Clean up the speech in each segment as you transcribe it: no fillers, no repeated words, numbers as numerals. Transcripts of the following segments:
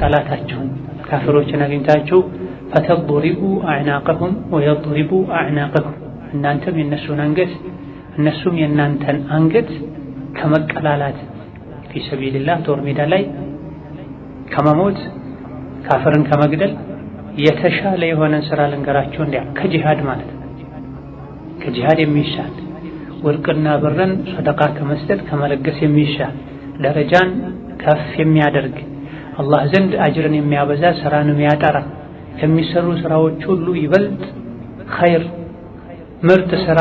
ጠላታችሁን ካፍሮችን አግኝታችሁ ፈተضሪቡ አዕናቀሁም ወየضሪቡ አዕናቀኩም እናንተም የእነሱን አንገት እነሱም የእናንተን አንገት ከመቀላላት ፊ ሰቢልላህ ጦር ሜዳ ላይ ከመሞት ካፍርን ከመግደል የተሻለ የሆነን ስራ ልንገራችሁ እንዲያ ከጂሃድ ማለት ነው። ከጂሃድ የሚሻል ወርቅና ብርን ሰደቃ ከመስጠት ከመለገስ የሚሻል ደረጃን ከፍ የሚያደርግ አላህ ዘንድ አጅርን የሚያበዛ ስራን የሚያጠራ ከሚሰሩ ስራዎች ሁሉ ይበልጥ ኸይር ምርጥ ስራ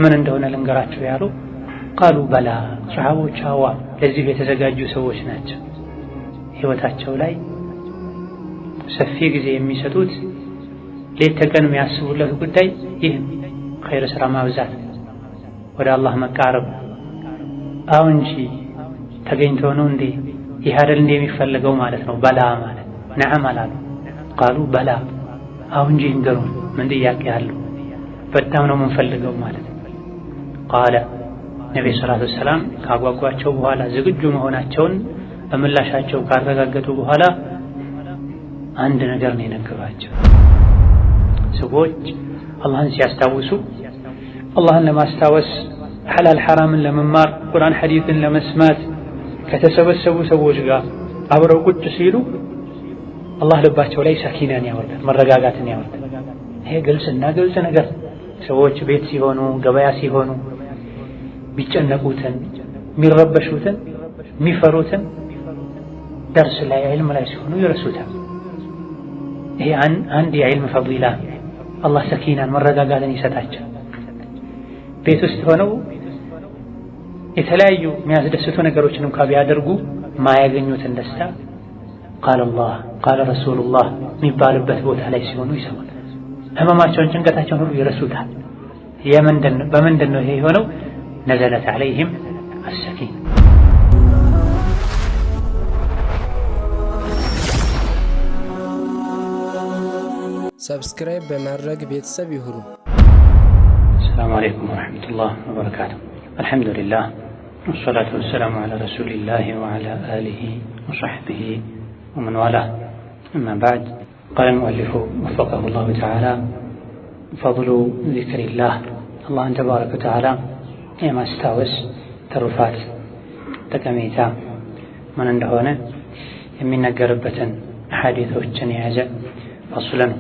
ምን እንደሆነ ልንገራችሁ ያሉ ቃሉ በላ ሰሃቦች አዋ ለዚህ የተዘጋጁ ሰዎች ናቸው። ህይወታቸው ላይ ሰፊ ጊዜ የሚሰጡት ሌት ተቀን የሚያስቡለት ጉዳይ ይህ ኸይር ስራ ማብዛት ወደ አላህ መቃረብ አሁን እንጂ ተገኝቶ ነው እንዴ ይህ አይደል እንዴ የሚፈልገው ማለት ነው። በላ ማለት ነዓም አላሉ ቃሉ በላ አሁን እንጂ እንገሩን ምን ጥያቄ አለው በጣም ነው የምንፈልገው ማለት ነው። ቃለ ነብዩ ሰለላሁ ዐለይሂ ወሰለም ካጓጓቸው በኋላ ዝግጁ መሆናቸውን በምላሻቸው ካረጋገጡ በኋላ አንድ ነገር ነው የነገሯቸው። ሰዎች አላህን ሲያስታውሱ አላህን ለማስታወስ ሐላል ሐራምን ለመማር ቁርአን ሐዲስን ለመስማት ከተሰበሰቡ ሰዎች ጋር አብረው ቁጭ ሲሉ አላህ ልባቸው ላይ ሰኪናን ያወርዳል፣ መረጋጋትን ያወርዳል። ይሄ ግልጽና ግልጽ ነገር ሰዎች ቤት ሲሆኑ ገበያ ሲሆኑ ቢጨነቁትን የሚረበሹትን የሚፈሩትን ደርስ ላይ ዒልም ላይ ሲሆኑ ይረሱታል። ይሄ አንድ የዒልም ፈዲላ አላህ ሰኪናን መረጋጋትን ይሰጣቸው። ቤት ውስጥ ሆነው የተለያዩ የሚያስደስቱ ነገሮችን እንኳን ቢያደርጉ ማያገኙትን ደስታ ቃለ አላህ ቃለ ረሱሉላህ የሚባልበት ቦታ ላይ ሲሆኑ ይሰማል። ህመማቸውን ጭንቀታቸውን ሁሉ ይረሱታል። በምንድን ነው ይሄ የሆነው? ነዘለት ዐለይሂም አሰኪና። ሰብስክራይብ በማድረግ ቤተሰብ ይሁኑ። ሰላም አለይኩም ወራህመቱላህ ወበረካቱሁ። አልሐምዱሊላህ ወሰላቱ ወሰላሙ ዐላ ረሱሊላህ ወዐላ አሊሂ ወሰሕቢሂ ወመን ዋላህ አማ በዕድ ቃለ ሙአሊፉ ወፈቀሁ ላሁ ተዓላ ፈድሉ ዚክሪላህ አላህን ተባረከ ወተዓላ የማስታወስ ትሩፋት ጠቀሜታ ምን እንደሆነ የሚነገርበትን ሐዲሶችን የያዘ ፈስል ነው።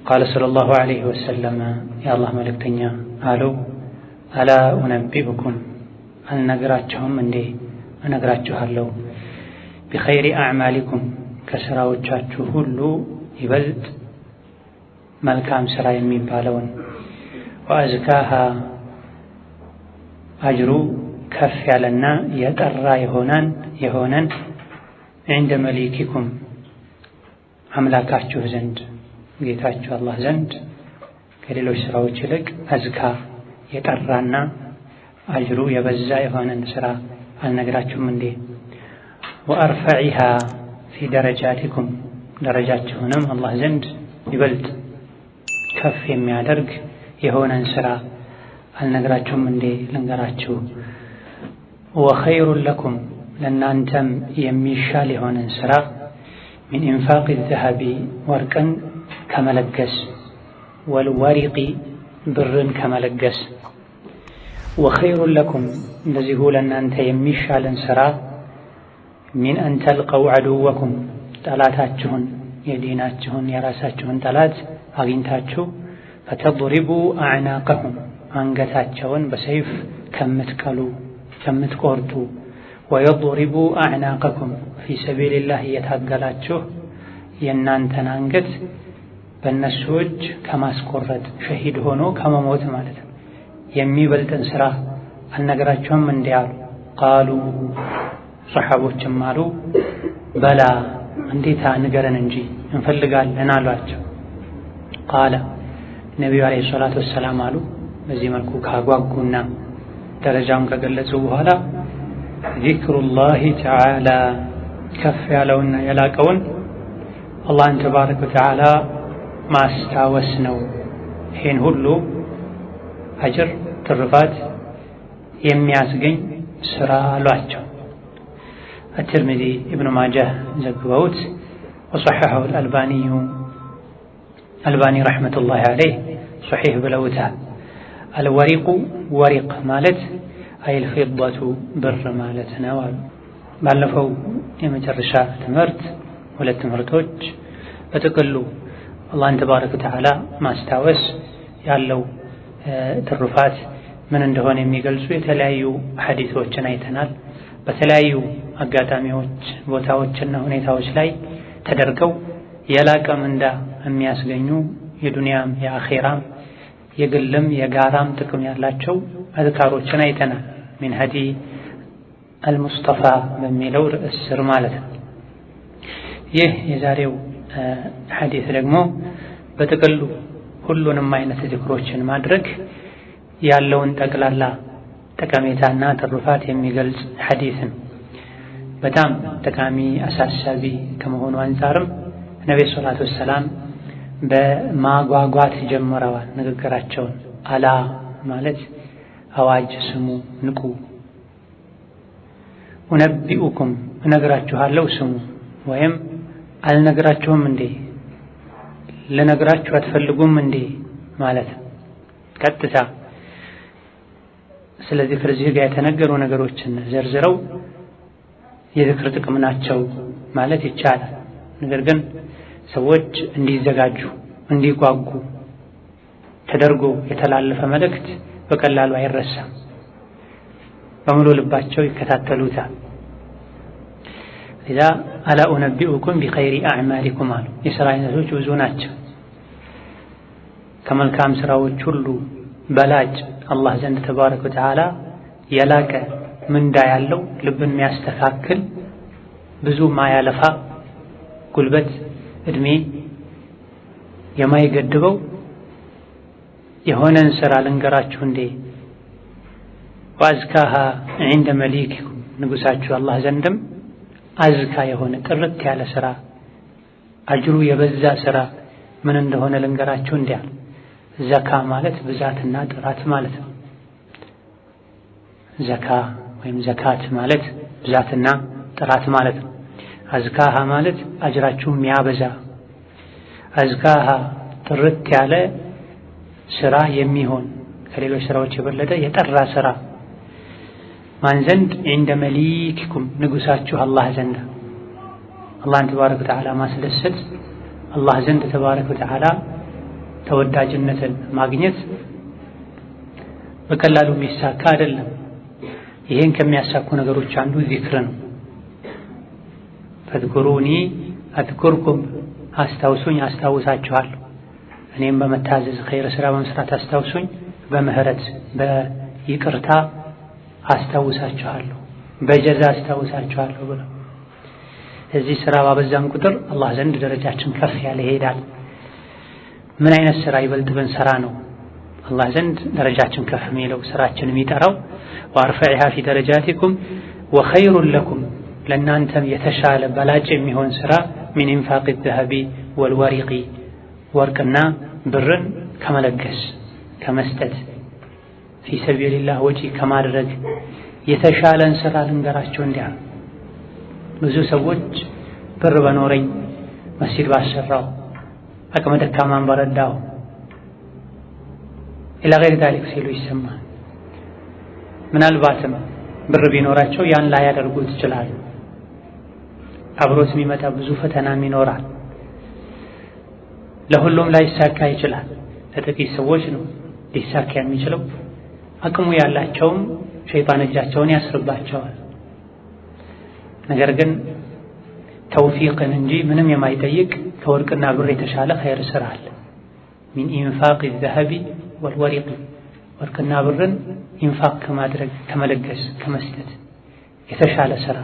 ቃለ ሰለላሁ ዐለይሂ ወሰለም የአላህ መልእክተኛ አሉ አላ ኡነቢኡኩም አልነግራችሁም እንዴ እነግራችኋለሁ ቢኸይሪ አዕማሊኩም ከስራዎቻችሁ ሁሉ ይበልጥ መልካም ስራ የሚባለውን ወአዝካሃ አጅሩ ከፍ ያለና የጠራ የሆነን ዒንደ መሊኪኩም አምላካችሁ ዘንድ ጌታችሁ አላህ ዘንድ ከሌሎች ስራዎች ይልቅ አዝካ የጠራና አጅሩ የበዛ የሆነን ስራ አልነግራችሁም እንዴ? ወአርፈዒሃ ፊ ደረጃቲኩም ደረጃችሁንም አላህ ዘንድ ይበልጥ ከፍ የሚያደርግ የሆነን ስራ አልነግራችሁም እንዴ? ልንገራችሁ። ወኸይሩን ለኩም ለእናንተም የሚሻል የሆነን ስራ ሚን ኢንፋቅ ዘሀቢ ወርቅን ከመለገስ ወልወሪቂ ብርን ከመለገስ ወኸይሩን ለኩም እንደዚሁ ለእናንተ የሚሻለን ስራ ሚን አን ተልቀው ዐዱወኩም ጠላታችሁን የዲናችሁን የራሳችሁን ጠላት አግኝታችሁ ፈተድሪቡ አዕናቀሁም አንገታቸውን በሰይፍ ከምትቀሉ ከምትቆርጡ ወየድሪቡ አዕናቀኩም ፊ ሰቢልላህ እየታገላችሁ የእናንተን አንገት በእነሱ እጅ ከማስቆረጥ ሸሂድ ሆኖ ከመሞት ማለት ነው የሚበልጥን ስራ አልነግራችሁም እንዲህ አሉ። ቃሉ ሰሓቦችም አሉ በላ እንዴታ ንገረን እንጂ እንፈልጋለን አሏቸው። ቃለ ነቢዩ ዓለይሂ ሰላቱ ወሰላም አሉ በዚህ መልኩ ካጓጉና ደረጃውን ከገለጹ በኋላ ዚክሩላሂ ተዓላ ከፍ ያለውና የላቀውን አላህን ተባረከ ወተዓላ ማስታወስ ነው። ይህን ሁሉ አጅር ትርፋት የሚያስገኝ ስራ አሏቸው። الترمذي ابن ماجه زكوت وصححه الألباني رحمة الله عليه صحيح بلوتها. الورق ورق مالت أي الفضة بر مالتنا ባለፈው የመጨረሻ ትምህርት ሁለት ትምህርቶች በጥቅሉ አላህን ተባረከ ወተዓላ ማስታወስ ያለው ትሩፋት ምን እንደሆነ የሚገልጹ የተለያዩ ሐዲሶችን አይተናል። በተለያዩ አጋጣሚዎች ቦታዎችና ሁኔታዎች ላይ ተደርገው የላቀ ምንዳ የሚያስገኙ የዱንያም የአኺራም የግልም የጋራም ጥቅም ያላቸው አዝካሮችን አይተናል። ሚን ሀዲ አልሙስጠፋ በሚለው ርዕስ ስር ማለት ነው። ይህ የዛሬው ሐዲስ ደግሞ በጥቅሉ ሁሉንም አይነት ዚክሮችን ማድረግ ያለውን ጠቅላላ ጠቀሜታና ትሩፋት የሚገልጽ ሐዲስ ነው። በጣም ጠቃሚ አሳሳቢ ከመሆኑ አንፃርም ነብዩ ሰለላሁ ዐለይሂ ወሰለም በማጓጓት ጀምረዋል ንግግራቸውን። አላ ማለት አዋጅ ስሙ ንቁ፣ ኡነቢኡኩም እነግራችኋለሁ ስሙ፣ ወይም አልነግራችሁም እንዴ ልነግራችሁ አትፈልጉም እንዴ ማለት ቀጥታ ስለዚህ ከዚህ ጋር የተነገሩ ነገሮችን ዘርዝረው የዝክር ጥቅም ናቸው ማለት ይቻላል። ነገር ግን ሰዎች እንዲዘጋጁ እንዲጓጉ ተደርጎ የተላለፈ መልእክት በቀላሉ አይረሳም። በሙሉ ልባቸው ይከታተሉታል። إذا ألا أنبئكم بخير أعمالكم አሉ። የሥራ አይነቶች ብዙ ናቸው። ከመልካም ስራዎች ሁሉ በላጭ አላህ ዘንድ ተባረከ ወተዓላ የላቀ ምንዳ ያለው ልብን የሚያስተካክል ብዙ ማያለፋ ጉልበት እድሜ የማይገድበው የሆነን ስራ ልንገራችሁ እንዴ ወአዝካሃ عند مليككم ንጉሳችሁ አላህ ዘንድም አዝካ የሆነ ጥርት ያለ ስራ አጅሩ የበዛ ስራ ምን እንደሆነ ልንገራችሁ እንዴ። ዘካ ማለት ብዛትና ጥራት ማለት ነው። ዘካ ወይም ዘካት ማለት ብዛትና ጥራት ማለት ነው። አዝካሃ ማለት አጅራችሁ የሚያበዛ አዝካሃ ጥርት ያለ ስራ የሚሆን ከሌሎች ስራዎች የበለጠ የጠራ ስራ ማን ዘንድ عند مليككم ንጉሳችሁ አላህ ዘንድ። አላህን ተባረከ ወተዓላ ማስደሰት አላህ ዘንድ ተባረከ ወተዓላ ተወዳጅነትን ማግኘት በቀላሉ የሚሳካ አይደለም። ይሄን ከሚያሳኩ ነገሮች አንዱ ዚክር ነው። ፈዝኩሩኒ አዝኩርኩም አስታውሱኝ አስታውሳችኋለሁ። እኔም በመታዘዝ ኸይር ስራ በመስራት አስታውሱኝ፣ በምህረት በይቅርታ አስታውሳችኋለሁ፣ በጀዛ አስታውሳችኋለሁ ብለው እዚህ ስራ ባበዛን ቁጥር አላህ ዘንድ ደረጃችን ከፍ ያለ ይሄዳል። ምን አይነት ስራ ይበልጥ ብንሰራ ነው አላህ ዘንድ ደረጃችን ከፍ የሚለው ስራችን የሚጠራው? ወአርፈዕሃ ፊ ደረጃቲኩም ወኸይሩን ለኩም ለእናንተም የተሻለ በላጭ የሚሆን ስራ ሚን ኢንፋቅ ዘሀቢ ወልወሪቂ ወርቅና ብርን ከመለገስ ከመስጠት ፊ ሰቢልላህ ወጪ ከማድረግ የተሻለን ስራ ልንገራቸው እንዲያ። ብዙ ሰዎች ብር በኖረኝ መስጂድ ባሰራው አቅመ ደካማን በረዳው ኢላ ገይር ዛሊክ ሲሉ ይሰማል። ምናልባትም ብር ቢኖራቸው ያን ላይ ያደርጉት ይችላል። አብሮት የሚመጣ ብዙ ፈተናም ይኖራል። ለሁሉም ላይ ይሳካ ይችላል። ለጥቂት ሰዎች ነው ሊሳካ የሚችለው። አቅሙ ያላቸውም ሸይጣን እጃቸውን ያስርባቸዋል። ነገር ግን ተውፊቅን እንጂ ምንም የማይጠይቅ ከወርቅና ብር የተሻለ ኸይር ስራ አለ። ሚን ኢንፋቅ ዘሀቢ ወልወሪቅ ወርቅና ብርን ኢንፋቅ ከማድረግ ከመለገስ ከመስጠት የተሻለ ስራ።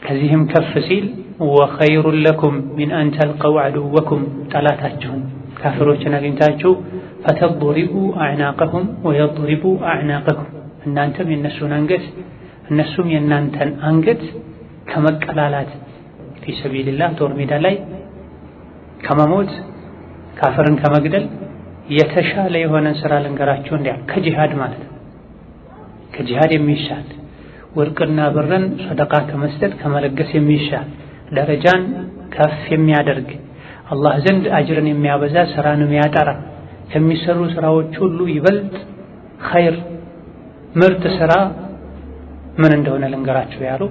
ከዚህም ከፍ ሲል ወኸይሩን ለኩም ሚን አን ተልቀው ዐዱወኩም ጠላታችሁን ካፍሮችን አግኝታችሁ ፈተድሪቡ አዕናቀሁም ወየድሪቡ አዕናቀኩም እናንተም የእነሱን አንገት እነሱም የእናንተን አንገት ከመቀላላት ፊ ሰቢልላህ ጦር ሜዳ ላይ ከመሞት ካፍርን ከመግደል የተሻለ የሆነ ስራ ልንገራችሁ እንዲያ ከጂሃድ ማለት ነው። ከጂሃድ የሚሻል ወርቅና ብርን ሰደቃ ከመስጠት ከመለገስ የሚሻል ደረጃን ከፍ የሚያደርግ አላህ ዘንድ አጅርን የሚያበዛ ስራን የሚያጠራ ከሚሰሩ ስራዎች ሁሉ ይበልጥ ኸይር ምርጥ ስራ ምን እንደሆነ ልንገራችሁ ያሉ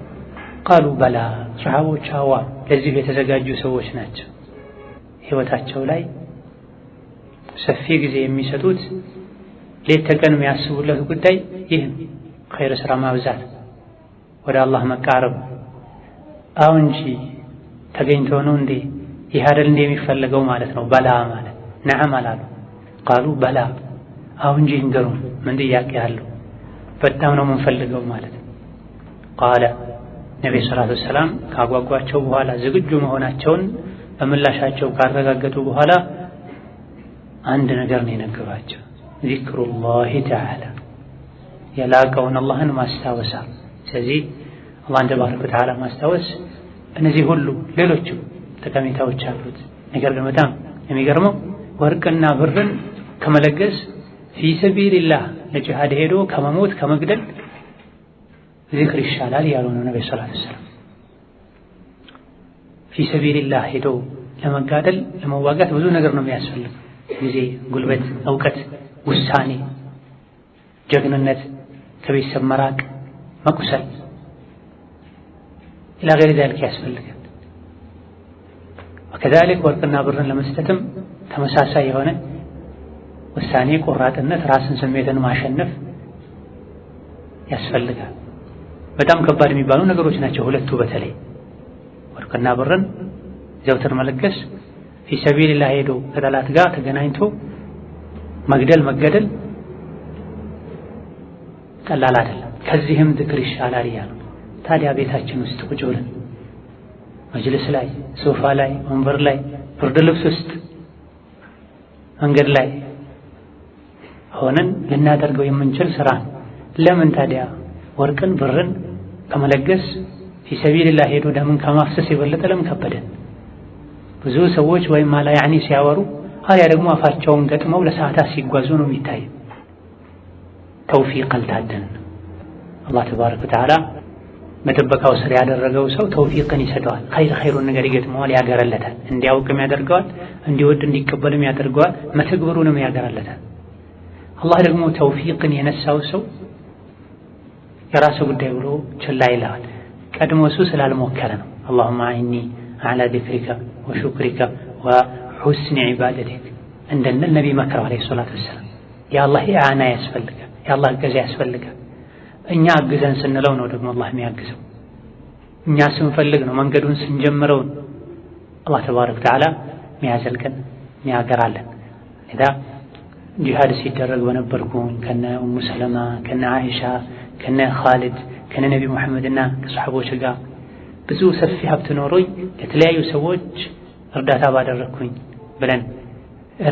ቃሉ በላ ሰሃቦች አዋ ለዚህ የተዘጋጁ ሰዎች ናቸው። ህይወታቸው ላይ ሰፊ ጊዜ የሚሰጡት ሌት ተቀን የሚያስቡለት ጉዳይ ይህ ኸይር ስራ ማብዛት ወደ አላህ መቃረብ አሁን እንጂ ተገኝቶ ነው እንዴ ይህ አይደል እንዴ የሚፈልገው ማለት ነው። በላ ማለት ነዓም አላሉ ቃሉ በላ አሁን እንጂ እንገሩን ምን ጥያቄ አለው በጣም ነው የምንፈልገው ማለት ቃለ ነብዩ ሰለላሁ ዐለይሂ ወሰለም ካጓጓቸው በኋላ ዝግጁ መሆናቸውን በምላሻቸው ካረጋገጡ በኋላ አንድ ነገር ነው የነገሯቸው ዚክሩላሂ ተዓላ የላቀውን አላህን ማስታወስ። ስለዚህ አላህን ተባረከ ወተዓላ ማስታወስ እነዚህ ሁሉ ሌሎችም ጠቀሜታዎች አሉት። ነገር ግን በጣም የሚገርመው ወርቅና ብርን ከመለገስ ፊ ሰቢልላህ ለጂሃድ ሄዶ ከመሞት ከመግደል ዚክር ይሻላል ያሉ ነው ነብዩ ሰለላሁ ዐለይሂ ወሰለም። ፊ ሰቢልላህ ሄዶ ለመጋደል ለመዋጋት ብዙ ነገር ነው የሚያስፈልግ ጊዜ፣ ጉልበት፣ እውቀት፣ ውሳኔ፣ ጀግንነት፣ ከቤተሰብ መራቅ፣ መቁሰል ኢላ ገይሪ ዛሊክ ያስፈልጋል። ወከዛሊክ ወርቅና ብርን ለመስጠትም ተመሳሳይ የሆነ ውሳኔ፣ ቆራጥነት፣ ራስን ስሜትን ማሸነፍ ያስፈልጋል። በጣም ከባድ የሚባሉ ነገሮች ናቸው ሁለቱ። በተለይ ወርቅና ብርን ዘውትር መለገስ ፊ ሰቢልላህ ሄዶ ከጠላት ጋር ተገናኝቶ መግደል መገደል ቀላል አይደለም። ከዚህም ዝክር ይሻላል እያሉ ታዲያ ቤታችን ውስጥ ቁጭ ብለን መጅልስ ላይ፣ ሶፋ ላይ፣ ወንበር ላይ፣ ብርድ ልብስ ውስጥ፣ መንገድ ላይ ሆነን ልናደርገው የምንችል ስራ ለምን ታዲያ ወርቅን ብርን ከመለገስ ፊ ሰቢልላህ ሄዶ ደምን ከማፍሰስ የበለጠ ለምን ከበደን? ብዙ ሰዎች ወይም ማላ ያኒ ሲያወሩ አያ ደግሞ አፋቸውን ገጥመው ለሰዓታት ሲጓዙ ነው የሚታይ። ተውፊቅ አልታደን አላህ ተባረከ ወተዓላ በጥበቃው ስር ያደረገው ሰው ተውፊቅን ይሰጠዋል። ኸይሩን ነገር ይገጥመዋል፣ ያገረለታል። እንዲያውቅም ያደርገዋል፣ እንዲወድ እንዲቀበልም ያደርገዋል፣ መተግበሩንም ያገረለታል። አላህ ደግሞ ተውፊቅን የነሳው ሰው የራሱ ጉዳይ ብሎ ችላ ይለዋል። ቀድሞ እሱ ስላልሞከረ ነው። አላሁመ አዕኒ ዐላ ዚክሪከ ወሹክሪከ ወሑስኒ ዒባደቲክ እንደነ ነቢይ መክረው ዓለይሂ ሰላቱ ወሰላም። የአላህ ኢዓና ያስፈልጋል፣ የአላህ እገዛ ያስፈልጋል። እኛ አግዘን ስንለው ነው ደግሞ አላህ የሚያግዘው። እኛ ስንፈልግ ነው፣ መንገዱን ስንጀምረው አላህ ተባረከ ወተዓላ የሚያዘልቀን የሚያገራለን። ኢዳ ጂሃድ ሲደረግ በነበርኩኝ ከነ ኡሙ ሰለማ ከነ አይሻ ከነ ኻሊድ ከነ ነቢ ሙሐመድና ከሰሐቦች ጋር ብዙ ሰፊ ሀብት ኖሮኝ ለተለያዩ ሰዎች እርዳታ ባደረኩኝ ብለን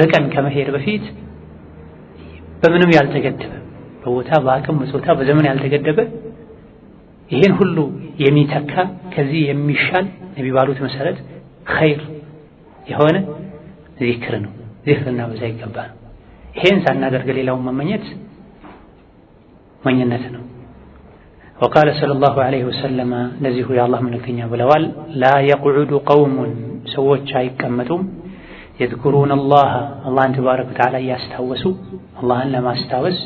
ርቀን ከመሄድ በፊት በምንም ያልተገደበ በቦታ በአቅም በጾታ በዘመን ያልተገደበ ይሄን ሁሉ የሚተካ ከዚህ የሚሻል ነቢ ባሉት መሰረት ኸይር የሆነ ዚክር ነው። ዚክርና በዛ ይገባል። ይሄን ሳናደርግ ሌላውን መመኘት መኝነት ነው። ወቃለ ሰለላሁ ዐለይሂ ወሰለም ለዚሁ የአላህ መልእክተኛ ብለዋል ላ የቅዑዱ ቀውሙን ሰዎች አይቀመጡም የዝኩሩነ አላህ አላህን ተባረከ ወተዓላ እያስታወሱ አላህን ለማስታወስ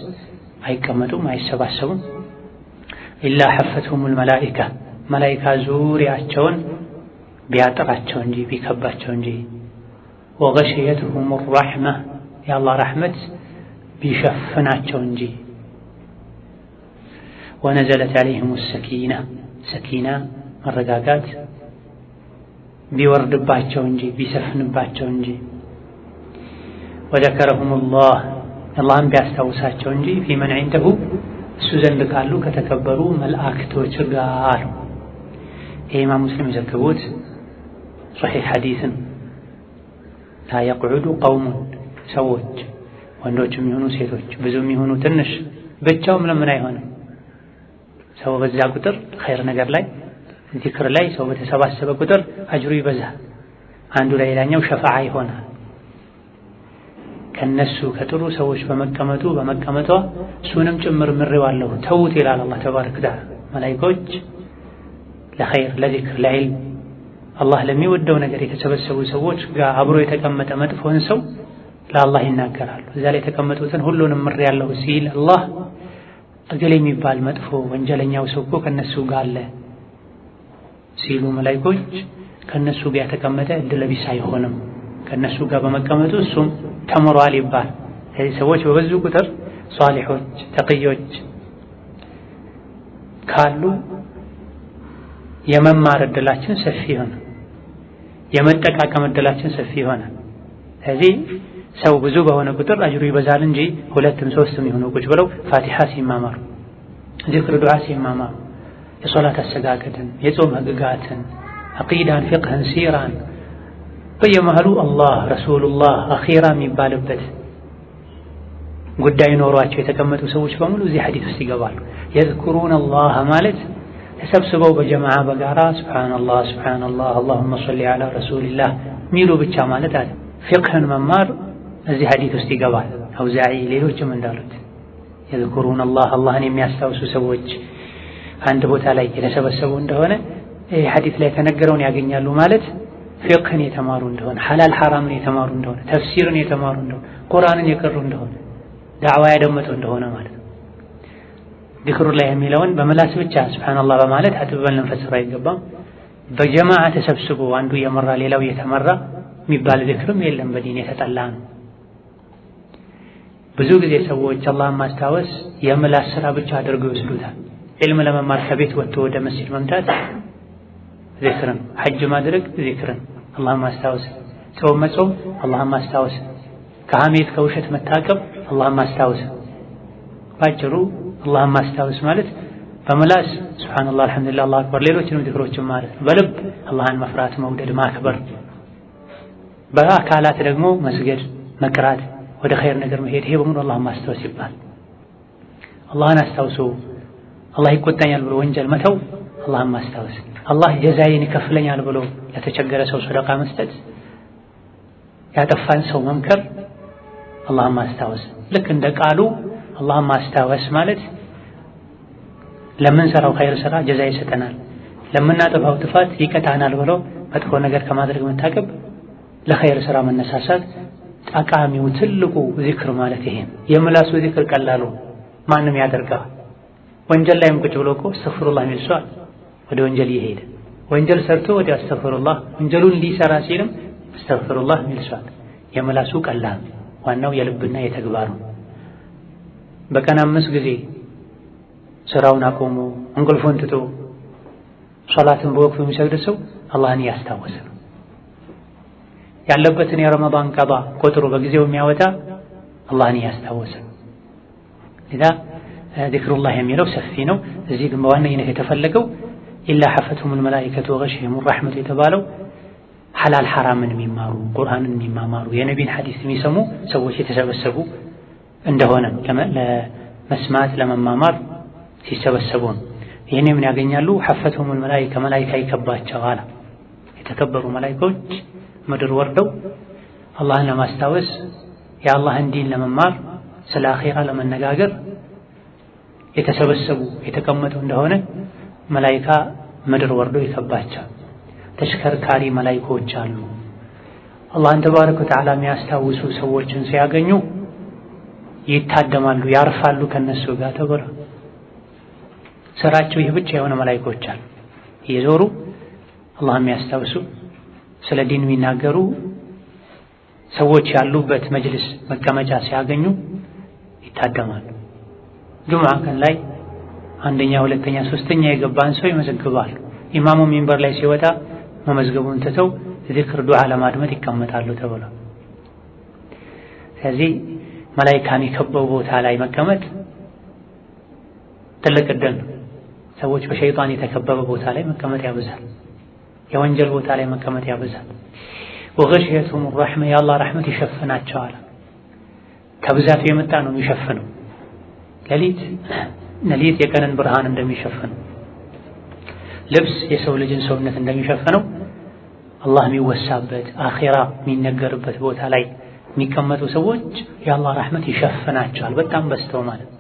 አይቀመጡም አይሰባሰቡም ኢላ ሐፈትሁሙል መላኢካ መላኢካ ዙሪያቸውን ቢያጠራቸው እንጂ ቢከባቸው እንጂ ወገሸየትሁሙ ረሕማ የአላህ ረሕመት ቢሸፍናቸው እንጂ ወነዘለት ዐለይሂሙ ሰኪና ሰኪና መረጋጋት ቢወርድባቸው እንጂ ቢሰፍንባቸው እንጂ ወዘከረሁሙላህ አላህን ቢያስታውሳቸው እንጂ ፊመን ዒንደሁ እሱ ዘንድ ካሉ ከተከበሩ መላእክቶች ጋር። ኢማም ሙስሊም የዘገቡት ሶሒህ ሐዲስን ላ የቅዑዱ ቀውሙን ሰዎች ወንዶችም ይሁኑ ሴቶች ብዙም ይሁኑ ትንሽ ብቻውም ለምን አይሆንም። ሰው በዛ ቁጥር ኸይር ነገር ላይ ዚክር ላይ ሰው በተሰባሰበ ቁጥር አጅሩ ይበዛል። አንዱ ለሌላኛው ሸፋዓ ይሆናል። ከነሱ ከጥሩ ሰዎች በመቀመጧ እሱንም ጭምር ምሬዋለሁ ተውት ይላል አላህ ተባረከ ወተዓላ። መላኢኮች ለኸይር ለዚክር ለዒልም አላህ ለሚወደው ነገር የተሰበሰቡ ሰዎች ጋር አብሮ የተቀመጠ መጥፎን ሰው ለአላህ ይናገራሉ። እዛ ላይ የተቀመጡትን ሁሉንም ምሬያለሁ ሲል አላህ እገሌ የሚባል መጥፎ ወንጀለኛው ሰው እኮ ከነሱ ጋር አለ ሲሉ መላኢኮች ከነሱ ጋር የተቀመጠ እድለ ቢስ አይሆንም፣ ከነሱ ጋር በመቀመጡ እሱም ተምሯል ይባል። ስለዚህ ሰዎች በበዙ ቁጥር ሷሊሖች ተቅዮች ካሉ የመማር እድላችን ሰፊ ይሆናል፣ የመጠቃቀም እድላችን ሰፊ ይሆናል። ስለዚህ ሰው ብዙ በሆነ ቁጥር አጅሩ ይበዛል እንጂ ሁለትም ሶስትም ይሁኑ ቁጭ ብለው ፋቲሃ ሲማማሩ፣ ዚክር ዱዓ ሲማማሩ፣ የሶላት አሰጋገድን፣ የጾም ህግጋትን፣ አቂዳን፣ ፊቅህን፣ ሲራን በየመሃሉ አላህ ረሱሉላህ አኺራ የሚባልበት ጉዳይ ኖሯቸው የተቀመጡ ሰዎች በሙሉ እዚህ ሐዲስ ውስጥ ይገባሉ። የዝኩሩን አላህ ማለት ተሰብስበው በጀማዓ በጋራ ሱብሃንአላህ ሱብሃንአላህ አላሁመ ሰሊ ዐላ ረሱሊላህ ሚሉ ብቻ ማለት አለ። ፊቅህን መማር እዚህ ሐዲስ ውስጥ ይገባል። አውዛዒ ሌሎችም እንዳሉት የዝኩሩን አላህ አላህን የሚያስታውሱ ሰዎች አንድ ቦታ ላይ የተሰበሰቡ እንደሆነ ይህ ሐዲስ ላይ የተነገረውን ያገኛሉ ማለት ፊቅህን የተማሩ እንደሆነ፣ ሐላል ሐራምን የተማሩ እንደሆነ፣ ተፍሲርን የተማሩ እንደሆነ፣ ቁርአንን የቀሩ እንደሆነ፣ ዳዕዋ ያደመጡ እንደሆነ ማለት ነው። ዚክሩ ላይ የሚለውን በመላስ ብቻ ሱብሃንአላህ በማለት አጥብበን ልንፈስረው አይገባም። በጀማዓ ተሰብስቦ አንዱ የመራ ሌላው የተመራ የሚባል ዚክርም የለም፣ በዲን የተጠላ ነው። ብዙ ጊዜ ሰዎች አላህን ማስታወስ የመላስ ስራ ብቻ አድርገው ይወስዱታል። ዒልም ለመማር ከቤት ወጥቶ ወደ መስጂድ መምጣት ዚክርን፣ ሐጅ ማድረግ ዚክርን፣ አላህን ማስታወስ፣ ጾም መጾም አላህን ማስታወስ፣ ከሐሜት ከውሸት መታቀብ አላህን ማስታወስ። ባጭሩ አላህን ማስታወስ ማለት በመላስ ሱብሃንአላህ አልሐምዱሊላህ አላሁ አክበር ሌሎችንም ዚክሮችን ማለት ነው። በልብ አላህን መፍራት መውደድ ማክበር፣ በአካላት ደግሞ መስገድ መቅራት ወደ ኸይር ነገር መሄድ፣ ይሄ በሙሉ አላህን ማስታወስ ይባላል። አላህን አስታውሶ አላህ ይቆጣኛል ብሎ ወንጀል መተው አላህን ማስታወስ፣ አላህ ጀዛዬን ይከፍለኛል ብሎ ለተቸገረ ሰው ሰደቃ መስጠት፣ ያጠፋን ሰው መምከር አላህን ማስታወስ። ልክ እንደ ቃሉ አላህን ማስታወስ ማለት ለምንሰራው ኸይር ስራ ጀዛ ይሰጠናል፣ ለምናጠፋው ጥፋት ይቀጣናል ብሎ መጥፎ ነገር ከማድረግ መታቀብ፣ ለኸይር ስራ መነሳሳት ጠቃሚው ትልቁ ዚክር ማለት ይሄ። የምላሱ ዚክር ቀላሉ ማንም ያደርጋል። ወንጀል ላይም ቁጭ ብሎ እኮ አስተግፊሩላህ የሚል ሰው አለ። ወደ ወንጀል ይሄድ ወንጀል ሰርቶ ወደ አስተግፊሩላህ ወንጀሉን ሊሰራ ሲልም አስተግፊሩላህ የሚል ሰው አለ። የምላሱ ቀላል፣ ዋናው የልብና የተግባሩ። በቀን 5 ጊዜ ስራውን አቆሞ እንቅልፉን ትቶ ሶላትን በወቅቱ የሚሰግድ ሰው አላህን ያስታወሰ ነው። ያለበትን የረመዳን ቀባ ቆጥሮ በጊዜው የሚያወጣ አላህን ያስታወሰ ነው። ለዛ ዚክሩላህ የሚለው ሰፊ ነው። እዚህ ግን በዋነኝነት የተፈለገው ኢላ ሐፈቱሙል መላኢከቱ ወገሽየሁሙር ረሕመቱ የተባለው ሐላል ሐራምን የሚማሩ ቁርአንን የሚማማሩ የነቢን ሐዲስ የሚሰሙ ሰዎች የተሰበሰቡ እንደሆነ ለመስማት ለመማማር ሲሰበሰቡ ነው። ይህን ምን ያገኛሉ? ሐፈቱሙል መላኢካ መላኢካ ይከባቸዋል። የተከበሩ መላኢኮች ምድር ወርደው አላህን ለማስታወስ የአላህን ዲን ለመማር ስለ አኺራ ለመነጋገር የተሰበሰቡ የተቀመጡ እንደሆነ መላኢካ ምድር ወርዶ ይከባቸዋል። ተሽከርካሪ መላኢኮች አሉ። አላህን ተባረከ ወተዓላ የሚያስታውሱ ሰዎችን ሲያገኙ ይታደማሉ፣ ያርፋሉ ከነሱ ጋር ተብሎ ስራቸው ይህ ብቻ የሆነ መላኢኮች አሉ። እየዞሩ አላህን የሚያስታውሱ ስለ ዲን የሚናገሩ ሰዎች ያሉበት መጅልስ መቀመጫ ሲያገኙ ይታደማሉ። ጁምዓ ቀን ላይ አንደኛ፣ ሁለተኛ፣ ሶስተኛ የገባን ሰው ይመዘግባሉ። ኢማሙ ሚንበር ላይ ሲወጣ መመዝገቡን ትተው ዚክር ዱዓ ለማድመጥ ይቀመጣሉ ተብሎ። ስለዚህ መላኢካን የከበው ቦታ ላይ መቀመጥ ትልቅ ዕድል ነው። ሰዎች በሸይጣን የተከበበ ቦታ ላይ መቀመጥ ያበዛል። የወንጀል ቦታ ላይ መቀመጥ ያበዛል። ወገሽየቱሙር ረሕመ የአላህ ረሕመት ይሸፍናቸዋል። ከብዛቱ የመጣ ነው የሚሸፍነው። ሌሊት የቀንን ብርሃን እንደሚሸፍነው፣ ልብስ የሰው ልጅን ሰውነት እንደሚሸፍነው አላህ የሚወሳበት አኺራ የሚነገርበት ቦታ ላይ የሚቀመጡ ሰዎች የአላህ ረሕመት ይሸፍናቸዋል። በጣም በስተው ማለት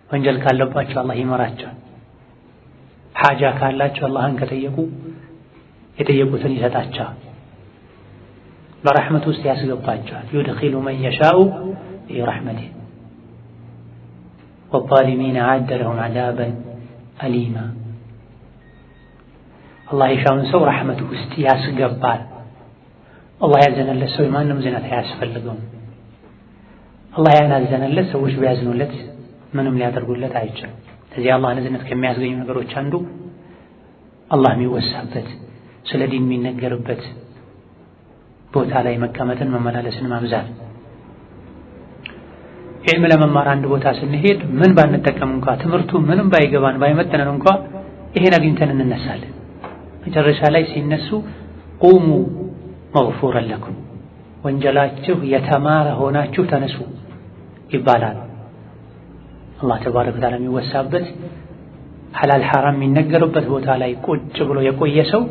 ወንጀል ካለባቸው አላህ ይመራቸዋል። ሐጃ ካላቸው አላህን ከጠየቁ የጠየቁትን ይሰጣቸዋል። በረሕመቱ ውስጥ ያስገባቸዋል። ዩድኺሉ መን የሻኡ ፊ ረሕመቲህ ወዛሊሚነ አዕደ ለሁም ዐዛበን አሊማ። አላህ የሻውን ሰው ረሕመቱ ውስጥ ያስገባል። አላህ ያዘነለት ሰው የማንም ዝነት አያስፈልገውም። አላህ ያላዘነለት ሰዎች ቢያዝኑለት ምንም ሊያደርጉለት አይችልም። ስለዚህ አላህን እዝነት ከሚያስገኙ ነገሮች አንዱ አላህ የሚወሳበት ስለ ዲን የሚነገርበት ቦታ ላይ መቀመጥን መመላለስን ማብዛት። ዒልም ለመማር አንድ ቦታ ስንሄድ ምን ባንጠቀም እንኳ ትምህርቱ ምንም ባይገባን ባይመጠነን እንኳ ይሄን አግኝተን እንነሳለን። መጨረሻ ላይ ሲነሱ ቁሙ መግፉረን ለኩም ወንጀላችሁ የተማረ ሆናችሁ ተነሱ ይባላል። አላህ ተባረከ ወተዓላ የሚወሳበት ሐላል ሐራም የሚነገርበት ቦታ ላይ ቁጭ ብሎ የቆየ ሰው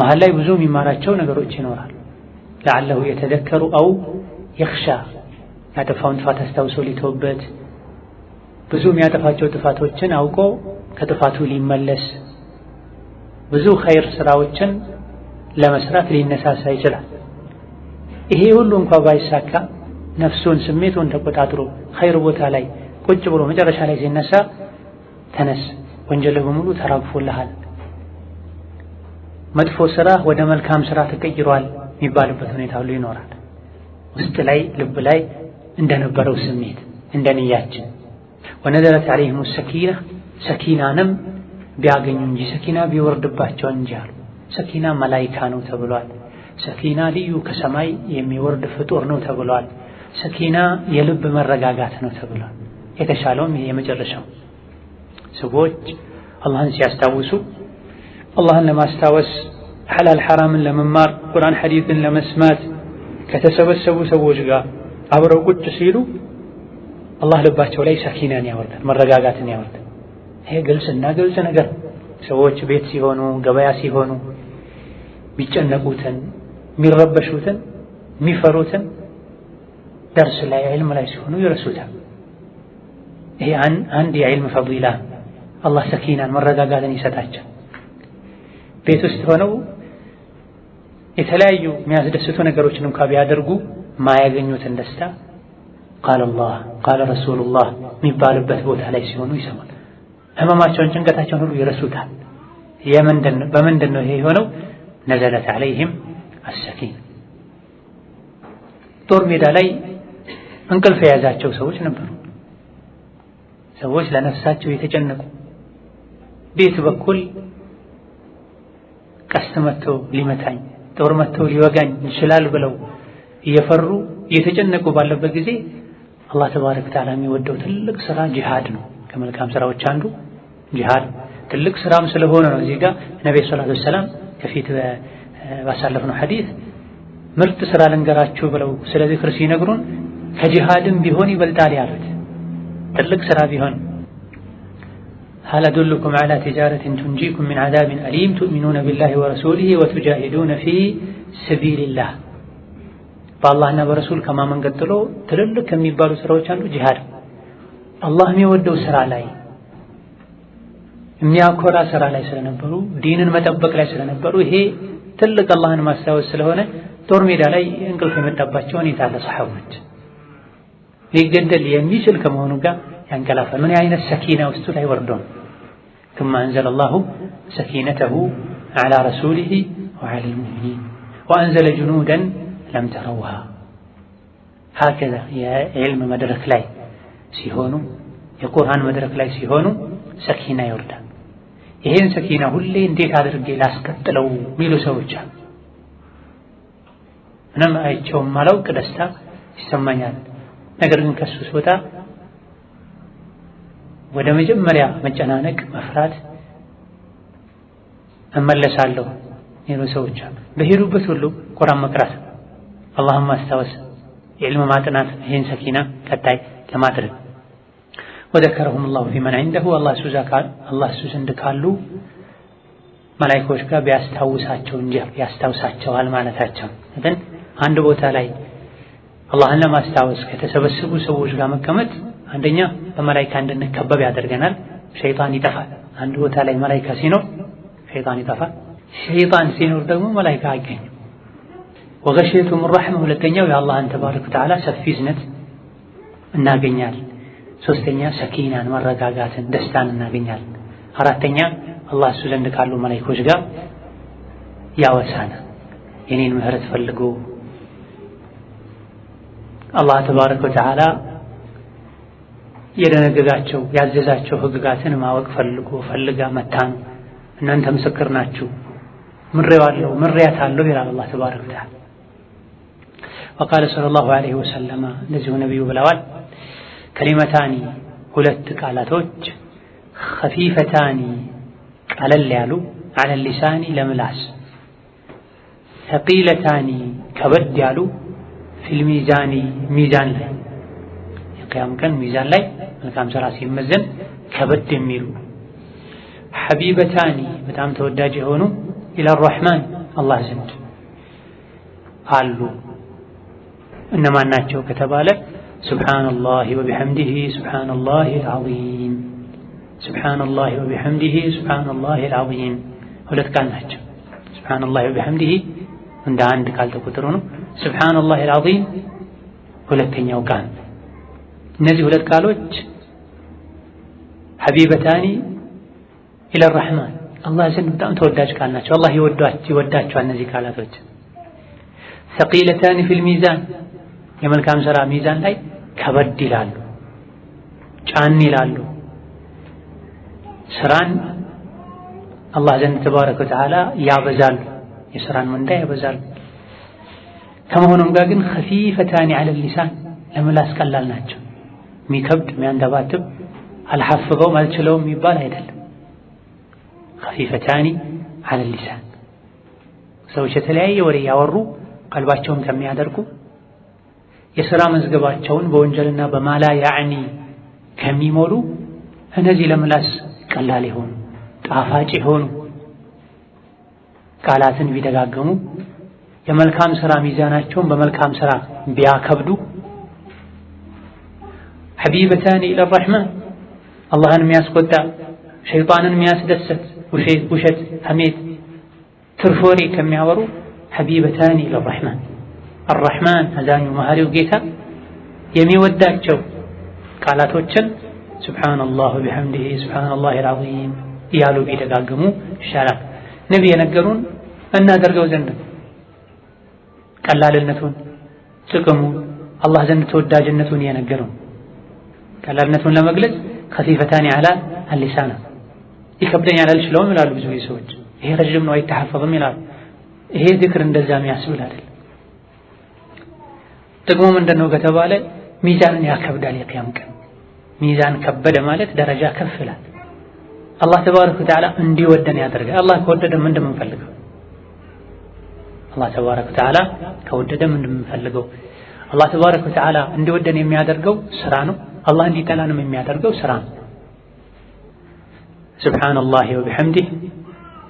መሀል ላይ ብዙ የሚማራቸው ነገሮች ይኖራል። ለዓለሁ የተዘከሩ አው የኽሻ ያጠፋውን ጥፋት አስታውሶ ሊተውበት፣ ብዙ የሚያጠፋቸው ጥፋቶችን አውቆ ከጥፋቱ ሊመለስ፣ ብዙ ኸይር ስራዎችን ለመስራት ሊነሳሳ ይችላል። ይሄ ሁሉ እንኳ ባይሳካ ነፍሱን ስሜቱን ተቆጣጥሮ ኸይር ቦታ ላይ ቁጭ ብሎ መጨረሻ ላይ ሲነሳ ተነስ ወንጀልህ በሙሉ ተራግፎልሃል፣ መጥፎ ስራ ወደ መልካም ስራ ተቀይሯል የሚባልበት ሁኔታ ሁሉ ይኖራል። ውስጥ ላይ ልብ ላይ እንደነበረው ስሜት እንደንያችን ወነዘለት ዐለይሂሙ ሰኪና ሰኪናንም ቢያገኙ እንጂ ሰኪና ቢወርድባቸው እንጂ አሉ። ሰኪና መላኢካ ነው ተብሏል። ሰኪና ልዩ ከሰማይ የሚወርድ ፍጡር ነው ተብሏል። ሰኪና የልብ መረጋጋት ነው ተብሏል። የተሻለውም ይሄ የመጨረሻው ሰዎች አላህን ሲያስታውሱ አላህን ለማስታወስ ሐላል ሐራምን ለመማር ቁርአን ሐዲስን ለመስማት ከተሰበሰቡ ሰዎች ጋር አብረው ቁጭ ሲሉ አላህ ልባቸው ላይ ሰኪናን ያወርዳል፣ መረጋጋትን ያወርዳል። ይሄ ግልጽና ግልጽ ነገር ሰዎች ቤት ሲሆኑ ገበያ ሲሆኑ ቢጨነቁትን የሚረበሹትን የሚፈሩትን ደርስ ላይ ዒልም ላይ ሲሆኑ ይረሱታል። ይሄ አንድ የዒልም ፈዲላ አላህ ሰኪናን መረጋጋትን ይሰጣቸው። ቤት ውስጥ ሆነው የተለያዩ የሚያስደስቱ ነገሮችን እንኳ ቢያደርጉ ማያገኙትን ደስታ ቃለ አላህ ቃለ ረሱሉላህ የሚባልበት ቦታ ላይ ሲሆኑ ይሰማል። ህመማቸውን ጭንቀታቸውን ሁሉ ይረሱታል። በምንድን ነው ይሄ የሆነው? ነዘለት ዐለይሂም አሰኪና። ጦር ሜዳ ላይ እንቅልፍ የያዛቸው ሰዎች ነበሩ። ሰዎች ለነፍሳቸው የተጨነቁ ቤት በኩል ቀስት መጥቶ ሊመታኝ ጦር መጥቶ ሊወጋኝ ይችላል ብለው እየፈሩ እየተጨነቁ ባለበት ጊዜ አላህ ተባረከ ወተዓላ የሚወደው ትልቅ ስራ ጂሃድ ነው። ከመልካም ስራዎች አንዱ ጂሃድ ትልቅ ስራም ስለሆነ ነው። እዚህ ጋር ነብዩ ሰለላሁ ዐለይሂ ወሰለም ከፊት ባሳለፍነው ሐዲስ ምርጥ ስራ ልንገራችሁ ብለው ስለ ዚክር ሲነግሩን ከጂሃድም ቢሆን ይበልጣል ያሉት ትልቅ ስራ ቢሆን هل أدلكم على تجارة تنجيكم من عذاب أليم تؤمنون بالله ورسوله وتجاهدون في سبيل الله بالله ورسول كما من قتلوا تللك كم يبالوا سراوش عنه جهاد الله ميودو سرع لاي مياكورا سرع لاي سرنبرو دين متبك لاي سرنبرو هي تلك الله ما استوى السلهونة ترمي لاي انقل في متباتشون يتعالى صحابات ليقدل يميسل كما هنوكا ينقلافا من عين السكينة واستولى وردون ثم أنزل الله سكينته على رسوله وعلى المؤمنين وأنزل جنودا لم تروها. هكذا يا علم مدرك لاي سيهونو የቁርአን መድረክ ላይ ሲሆኑ ሰኪና ይወርዳል። ይሄን ሰኪና ሁሌ እንዴት አድርጌ ላስቀጥለው ሚሉ ሰዎች አሉ። ምንም አይቼውም ማላውቅ ደስታ ይሰማኛል። ነገር ግን ከሱ ስወጣ ወደ መጀመሪያ መጨናነቅ፣ መፍራት እመለሳለሁ ሚሉ ሰዎች አሉ። በሄዱበት ሁሉ ቁርአን መቅራት፣ አላህን ማስታወስ፣ ኢልም ማጥናት ይሄን ሰኪና ቀጣይ ለማድረግ ወዘከረሁም አላሁ ፊመን ዐንደሁ አላህ እሱ ዘንድ ካሉ መላኢኮች ጋር ቢያስታውሳቸው እንጂ ያስታውሳቸዋል ማለታቸው። ግን አንድ ቦታ ላይ አላህን ለማስታወስ ከተሰበሰቡ ሰዎች ጋር መቀመጥ አንደኛ በመላኢካ እንድንከበብ ያደርገናል፣ ሸይጣን ይጠፋል። አንድ ቦታ ላይ መላኢካ ሲኖር ሸይጣን ይጠፋል። ሸይጣን ሲኖር ደግሞ መላኢካ አይገኝም። ወገሸየቱም ረሕማ ሁለተኛው የአላህን ተባረከ ወተዓላ ሰፊ እዝነት እናገኛለን። ሶስተኛ ሰኪናን መረጋጋትን ደስታን እናገኛለን። አራተኛ አላህ እሱ ዘንድ ካሉ መላኢኮች ጋር ያወሳናል። የኔን ምህረት ፈልጎ አላህ ተባረከ ወተዓላ የደነገጋቸው ያዘዛቸው ህግጋትን ማወቅ ፈልጋ መታ ነው። እናንተ ምስክር ናችሁ ምሬያታለሁ ይላል አላህ ተባረከ ወተዓላ። ወቃለ ሰለላሁ ዐለይሂ ወሰለም እንደዚሁ ነቢዩ ብለዋል ከሊመታኒ ሁለት ቃላቶች ኸፊፈታኒ ቀለል ያሉ ዐለ ሊሳኒ ለምላስ ሰቂለታኒ ከበድ ያሉ ፊል ሚዛኒ ሚዛን ላይ የቂያም ቀን ሚዛን ላይ መልካም ሥራ ሲመዘን ከበድ የሚሉ ሐቢበታኒ በጣም ተወዳጅ የሆኑ ኢላ ረሕማን አላህ ዘንድ አሉ። እነማን ናቸው ከተባለ ሱብሓነላሂ ወቢሐምዲሂ ሱብሓነላሂል ዐዚም ሱብሓነላሂ ወቢሐምዲሂ ሱብሓነላሂል ዐዚም ሁለት ቃል ናቸው። ሱብሓነላሂ ወቢሐምዲሂ እንደ አንድ ቃል ተቆጥሮ ነው። ሱብሓነላሂል ዐዚም ሁለተኛው ቃል። እነዚህ ሁለት ቃሎች ሐቢበታኒ ኢላ ረሕማን አላህ ዘንድ በጣም ተወዳጅ ቃል ናቸው። አላህ ይወዳቸዋል እነዚህ ቃላቶች። ሰቂለታኒ ፊል ሚዛን የመልካም ሥራ ሚዛን ላይ ከበድ ይላሉ፣ ጫን ይላሉ። ስራን አላህ ዘንድ ተባረከ ወተዓላ ያበዛሉ፣ የስራን ምንዳ ያበዛሉ። ከመሆኑም ጋር ግን ኸፊፈታኒ ዐለ ሊሳን ለምላስ ቀላል ናቸው። የሚከብድ የሚያንደባትብ አልሐፍዘውም አልችለውም የሚባል አይደለም። ኸፊፈታኒ ዐለ ሊሳን ሰዎች የተለያየ ወሬ ያወሩ ቀልባቸውን ከሚያደርጉ የሥራ መዝገባቸውን በወንጀልና በማላ ያዕኒ ከሚሞሉ እነዚህ ለምላስ ቀላል የሆኑ ጣፋጭ የሆኑ ቃላትን ቢደጋገሙ የመልካም ሥራ ሚዛናቸውን በመልካም ሥራ ቢያከብዱ ሐቢበታኒ ኢላ ረሕማን አላህን የሚያስቆጣ ሸይጣንን የሚያስደሰት ውሸት፣ ሐሜት፣ ትርፍ ወሬ ከሚያወሩ ሐቢበታኒ ኢላ ረሕማን አርረሕማን አዛኙ መሐሪው ጌታ የሚወዳቸው ቃላቶችን ሱብሓነላህ ወቢሐምዲሂ ሱብሓነላሂል ዐዚም እያሉ ቢደጋግሙ ይሻላል። ነቢ የነገሩን እናደርገው ዘንድ ቀላልነቱን፣ ጥቅሙን፣ አላህ ዘንድ ተወዳጅነቱን የነገሩን ቀላልነቱን ለመግለጽ ኸፊፈታኒ ዐላ አልሊሳን ይከብደኛል አልችለውም ይላሉ ብዙ ሰዎች። ይሄ ረጅም ነው አይተሐፈዝም ይላሉ። ይሄ ዚክር እንደዛ የሚያስብል አይደል። ጥቅሙ ምንድነው ከተባለ ሚዛንን ያከብዳል። የቂያም ቀን ሚዛን ከበደ ማለት ደረጃ ከፍ ይላል። አላህ ተባረከ ወተዓላ እንዲወደን ያደርጋል። አላህ ከወደደ ምንድን የምንፈልገው? አላህ ተባረከ ወተዓላ ከወደደ ምንድን የምንፈልገው? አላህ ተባረከ ወተዓላ እንዲወደን የሚያደርገው ስራ ነው። አላህ እንዲጠላንም የሚያደርገው ስራ ነው። ሱብሓነላሂ ወቢሐምዲህ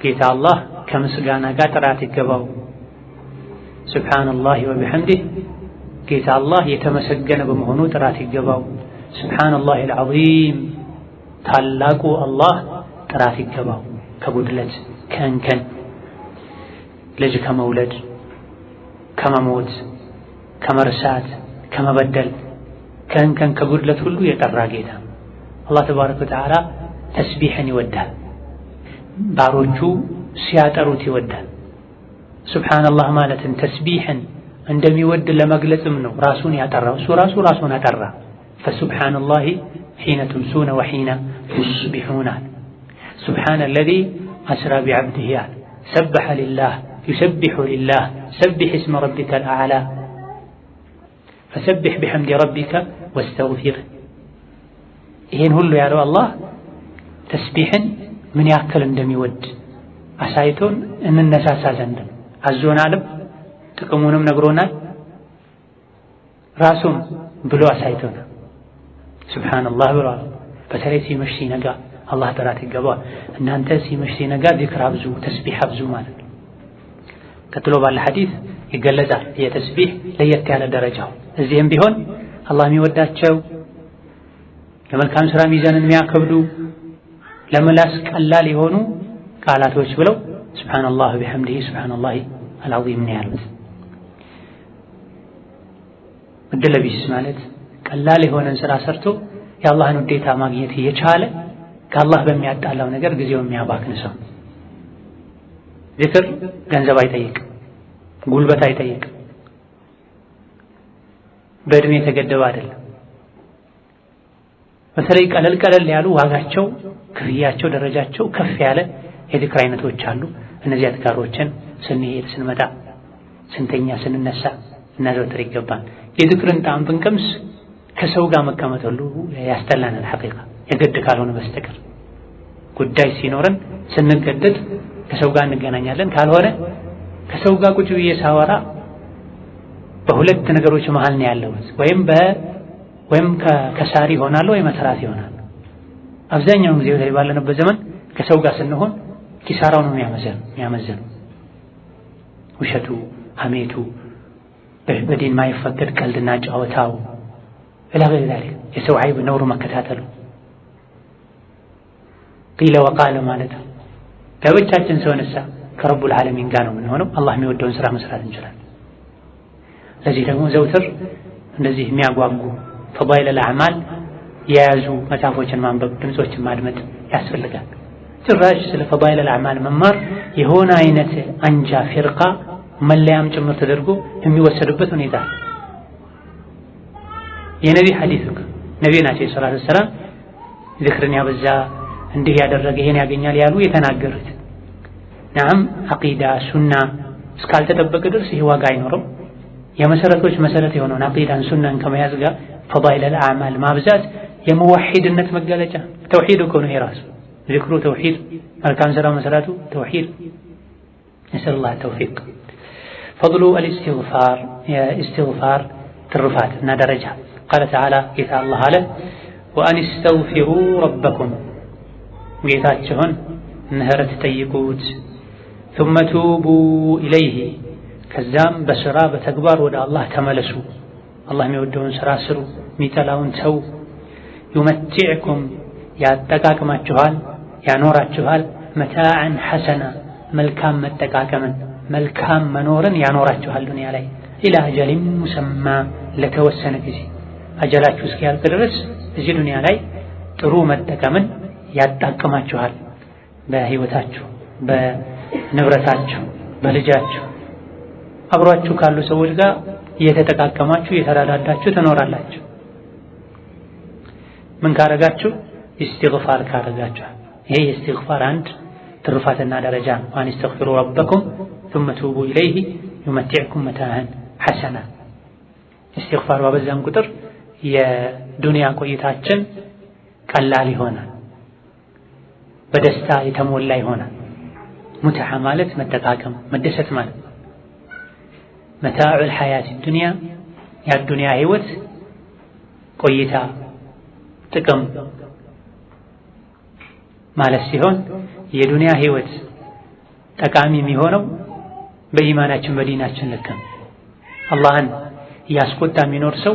ጌታ አላህ ከምስጋና ጋር ጥራት ይገባው። ሱብሓነላሂ ወቢሐምዲህ ጌታ አላህ የተመሰገነ በመሆኑ ጥራት ይገባው። ሱብሓነላሂል ዐዚም ታላቁ አላህ ጥራት ይገባው ከጉድለት ከእንከን ልጅ ከመውለድ ከመሞት ከመርሳት ከመበደል ከእንከን ከጉድለት ሁሉ የጠራ ጌታ አላህ ተባረከ ወተዓላ ተስቢሕን ይወዳል። ባሮቹ ሲያጠሩት ይወዳል። ሱብሓነላህ ማለትን ተስቢሕን እንደሚወድ ለመግለጽም ነው ራሱን ያጠራው። እሱ ራሱን አጠራ። ፈሱብሓነላሂ ሒነ ቱምሱነ ወሒነ ቱስቢሑን ሱብሓነ አለዚ አስራ ቢዐብዲሂ ሰበሐ ሊላህ ዩሰቢሑ ሊላህ ሰቢሕ እስመ ረቢከል አዕላ ፈሰቢሕ ቢሐምዲ ረቢከ ወስተግፊር። ይሄን ሁሉ ያለው አላህ ተስቢሕን ምን ያክል እንደሚወድ አሳይቶን እንነሳሳ ዘንድ አዞናልም፣ ጥቅሙንም ነግሮናል፣ ራሱም ብሎ አሳይቶናል። ሱብሓነላህ ብሏል። በተለይ ሲመሽ ሲነጋ አላህ ጥራት ይገባዋል። እናንተ ሲመሽ ሲነጋ ዚክር አብዙ፣ ተስቢሕ አብዙ ማለት ነው። ቀጥሎ ባለ ሐዲስ ይገለጻል የተስቢሕ ለየት ያለ ደረጃው። እዚህም ቢሆን አላህ የሚወዳቸው የመልካም ሥራ ሚዛንን የሚያከብዱ ለምላስ ቀላል የሆኑ ቃላቶች ብለው ሱብሃንአላህ ወቢሐምዲሂ ሱብሃንአላሂ አልዓዚም ነው ያሉት። እድለቢስ ማለት ቀላል የሆነን ስራ ሰርቶ የአላህን ውዴታ ማግኘት እየቻለ ከአላህ በሚያጣላው ነገር ጊዜውን የሚያባክን ሰው። ዚክር ገንዘብ አይጠይቅም፣ ጉልበት አይጠይቅም፣ በእድሜ የተገደበ አይደለም። በተለይ ቀለል ያሉ ዋጋቸው፣ ክፍያቸው፣ ደረጃቸው ከፍ ያለ የዚክር አይነቶች አሉ። እነዚህ አዝካሮችን ስንሄድ፣ ስንመጣ፣ ስንተኛ፣ ስንነሳ እናዘወትር ይገባል። የዚክርን ጣዕም ብንቀምስ ከሰው ጋር መቀመጥ ሁሉ ያስጠላናል። ሐቂቃ የግድ ካልሆነ በስተቀር ጉዳይ ሲኖረን ስንገደድ ከሰው ጋር እንገናኛለን። ካልሆነ ከሰው ጋር ቁጭ ብዬ ሳወራ በሁለት ነገሮች መሃል ነው ያለሁት። ወይም ከሳሪ ይሆናል ወይ መስራት ይሆናል። አብዛኛውን ጊዜ ወደ ባለንበት ዘመን ከሰው ጋር ስንሆን ኪሳራው ነው የሚያመዝነው። ውሸቱ፣ ሐሜቱ፣ በዲን ማይፈቀድ ቀልድና ጨዋታው ኢላ ገይሪ ዛሊክ የሰው ዐይብ ነውር መከታተሉ ቂለ ወቃለ ማለት ነው። ለብቻችን ሰውንሳ ከረቡል ዓለሚን ጋር ነው የምንሆነው። አላህ የሚወደውን ስራ መስራት እንችላለን። ለዚህ ደግሞ ዘውትር እንደዚህ የሚያጓጉ ፈዳኢለል አዕማል የያዙ መጽሐፎችን ማንበብ፣ ድምፆችን ማድመጥ ያስፈልጋል። ጭራሽ ስለ ፈዳኢለል አዕማል መማር የሆነ አይነት አንጃ ፊርቃ መለያም ጭምር ተደርጎ የሚወሰድበት ሁኔታ የነቢ ሐዲስ ነቢ ናቸው ሰለላሁ ዐለይሂ ወሰለም ዚክርን ያበዛ እንዲህ ያደረገ ይሄን ያገኛል ያሉ የተናገሩት። ናም አቂዳ ሱና እስካልተጠበቀ ድረስ ይሄ ዋጋ አይኖረው። የመሰረቶች መሰረት የሆነውን አቂዳን ሱናን ከመያዝ ጋር ፈዳኢለል አዕማል ማብዛት የሙወሒድነት መገለጫ ተውሂድ እኮ ነው። የራሱ ዚክሩ ተውሂድ፣ መልካም ስራ መሰረቱ ተውሂድ። ነስአሉላህ ተውፊቅ። ፈድሉ አልኢስቲግፋር የኢስቲግፋር ትሩፋት እና ደረጃ ቃለ ተዓላ ጌታ አላህ አለ ወአን እስተግፊሩ ረበኩም ጌታችሁን ምህረት ጠይቁት ثم توبوا إليه ከዛም በስራ በተግባር ወደ አላህ ተመለሱ። አላህ የሚወደውን ስራ ስሩ፣ የሚጠላውን ተው። ዩመቲዕኩም ያጠቃቅማችኋል፣ ያኖራችኋል። መታዕን ሐሰና መልካም መጠቃቀምን መልካም መኖርን ያኖራችኋል ዱንያ ላይ ኢላ አጀሊን ሙሰማ ለተወሰነ ጊዜ አጀላችሁ እስኪያልቅ ድረስ እዚህ ዱንያ ላይ ጥሩ መጠቀምን ያጣቅማችኋል። በህይወታችሁ፣ በንብረታችሁ፣ በልጃችሁ አብሯችሁ ካሉ ሰዎች ጋር እየተጠቃቀማችሁ እየተራዳዳችሁ ትኖራላችሁ። ምን ካረጋችሁ? ኢስቲግፋር ካረጋችሁ። ይሄ የኢስቲግፋር አንድ ትሩፋትና ደረጃ ነው። ዋን እስተግፊሩ ረበኩም ثم توبوا إليه يمتعكم متاعا حسنا። ኢስቲግፋር ባበዛን ቁጥር የዱንያ ቆይታችን ቀላል ይሆናል፣ በደስታ የተሞላ ይሆናል። ሙትዓ ማለት መጠቃቀም፣ መደሰት ማለት መታዑል ሐያት ዱንያ የዱንያ ህይወት ቆይታ ጥቅም ማለት ሲሆን የዱንያ ህይወት ጠቃሚ የሚሆነው በኢማናችን በዲናችን ልክ ነው። አላህን እያስቆጣ የሚኖር ሰው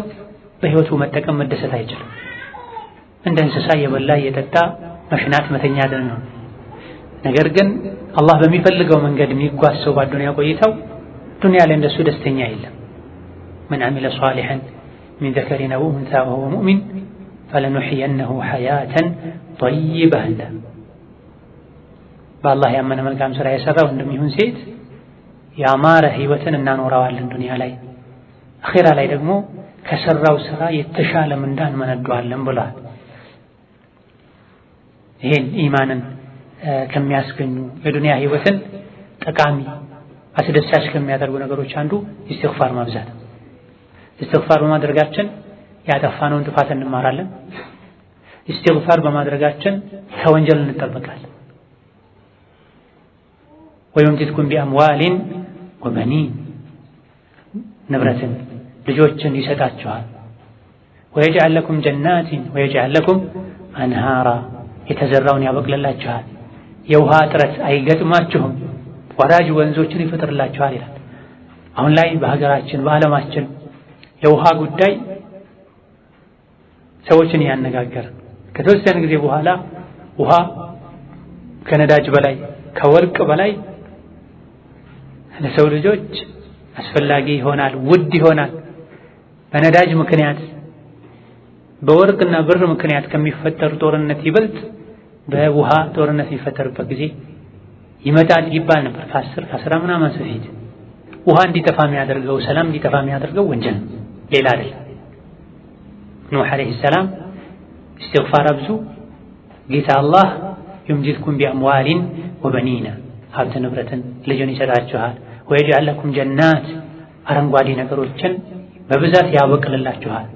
በህይወቱ መጠቀም መደሰት አይችልም። እንደ እንስሳ የበላ የጠጣ መሽናት መተኛ ነው። ነገር ግን አላህ በሚፈልገው መንገድ የሚጓዝ ሰው በዱንያ ቆይታው ዱንያ ላይ እንደሱ ደስተኛ የለም። መን አሚለ ሷሊሐን ሚን ዘከሪን አው ኡንሳ ወሁወ ሙእሚን ፈለኑሕየነሁ ሐያተን ጠይበህ አለ። በአላህ ያመነ መልካም ስራ የሰራ ወንድም ይሁን ሴት ያማረ ህይወትን እናኖረዋለን ዱንያ ላይ። አኺራ ላይ ደግሞ ከሰራው ስራ የተሻለ ምንዳን መነዷለን ብሏል። ይሄን ኢማንን ከሚያስገኙ የዱንያ ህይወትን ጠቃሚ አስደሳች ከሚያደርጉ ነገሮች አንዱ ኢስቲግፋር ማብዛት። ኢስቲግፋር በማድረጋችን ያጠፋነውን ጥፋት እንማራለን። ኢስቲግፋር በማድረጋችን ከወንጀል እንጠበቃለን። ወዩምዲድኩም ቢአምዋሊን ወበኒን ንብረትን ልጆችን ይሰጣችኋል። ወየጅዐል ለኩም ጀናቲን ወየጅዐል ለኩም አንሃራ የተዘራውን ያበቅልላችኋል። የውሃ እጥረት አይገጥማችሁም፣ ወራጅ ወንዞችን ይፈጥርላችኋል ይላል። አሁን ላይ በሀገራችን በዓለማችን የውሃ ጉዳይ ሰዎችን ያነጋገረ ከተወሰነ ጊዜ በኋላ ውሃ ከነዳጅ በላይ ከወርቅ በላይ ለሰው ልጆች አስፈላጊ ይሆናል፣ ውድ ይሆናል። በነዳጅ ምክንያት በወርቅና ብር ምክንያት ከሚፈጠር ጦርነት ይበልጥ በውሃ ጦርነት የሚፈጠርበት ጊዜ ይመጣል ይባል ነበር ከ10 ምናምን በፊት። ውሃ እንዲጠፋ የሚያደርገው ሰላም እንዲጠፋ የሚያደርገው ወንጀል ነው፣ ሌላ አይደለም። ኑህ አለይሂ ሰላም ኢስቲግፋር አብዙ፣ ጌታ አላህ ዩምዲድኩም ቢአምዋሊን ወበኒና ሀብት ንብረትን ልጅን ይሰጣችኋል፣ ወየጅዐል ለኩም ጀናት አረንጓዴ ነገሮችን በብዛት ያበቅልላችኋል፣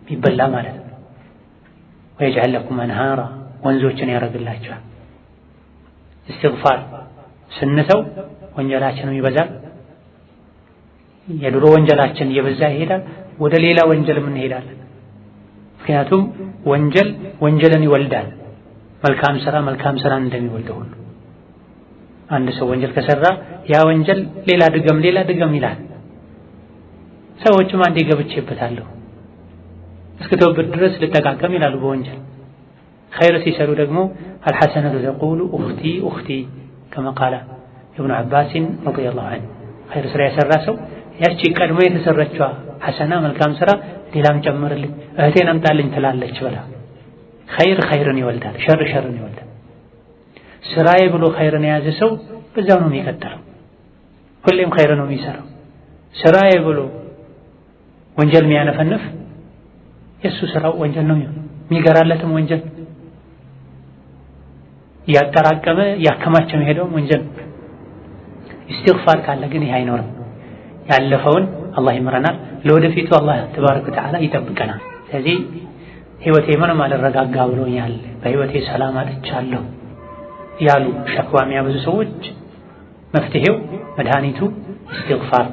ይበላ ማለት ነው። ወየጅዐል ለኩም አንሃራ ወንዞችን ያደርግላችኋል። ኢስቲግፋር ስንተው ወንጀላችንም ይበዛል። የድሮ ወንጀላችን እየበዛ ይሄዳል፣ ወደ ሌላ ወንጀልም እንሄዳለን። ምክንያቱም ወንጀል ወንጀልን ይወልዳል፣ መልካም ስራ መልካም ስራን እንደሚወልደው ሁሉ አንድ ሰው ወንጀል ከሰራ ያ ወንጀል ሌላ ድገም ይላል። ሰዎችም አንዴ ገብቼበታለሁ እስክተውበት ድረስ ልጠቃቀም ይላሉ በወንጀል። ኸይር ሲሰሩ ደግሞ አልሐሰነቱ ተቁሉ ኡኽቲ ከማ ቃለ ኢብኑ ዐባስን ረዲየላሁ ዐንሁ። ኸይር ስራ የሰራ ሰው ያቺ ቀድሞ የተሰራችዋ ሐሰና መልካም ስራ ሌላም ጨምርልኝ እህቴን አምጣልኝ ትላለች ብላ። ኸይርን ይወልዳል፣ ሸርን ይወልዳል። ስራዬ ብሎ ኸይርን የያዘ ሰው በዛው ነው የሚቀጥለው፣ ሁሌም ኸይር ነው የሚሰራው። ስራዬ ብሎ ወንጀል የሚያነፈንፍ የእሱ ስራው ወንጀል ነው የሚገራለትም ወንጀል፣ እያጠራቀመ እያከማቸ መሄደውም ወንጀል። ኢስቲግፋር ካለ ግን ይህ አይኖርም። ያለፈውን አላህ ይምረናል፣ ለወደፊቱ አላህ ተባረከ ወተዓላ ይጠብቀናል። ስለዚህ ህይወቴ ምንም አልረጋጋ ብሎኛል፣ በህይወቴ ሰላም አጥቻለሁ ያሉ ሸክዋ የሚያበዙ ሰዎች መፍትሄው መድኃኒቱ ኢስቲግፋር።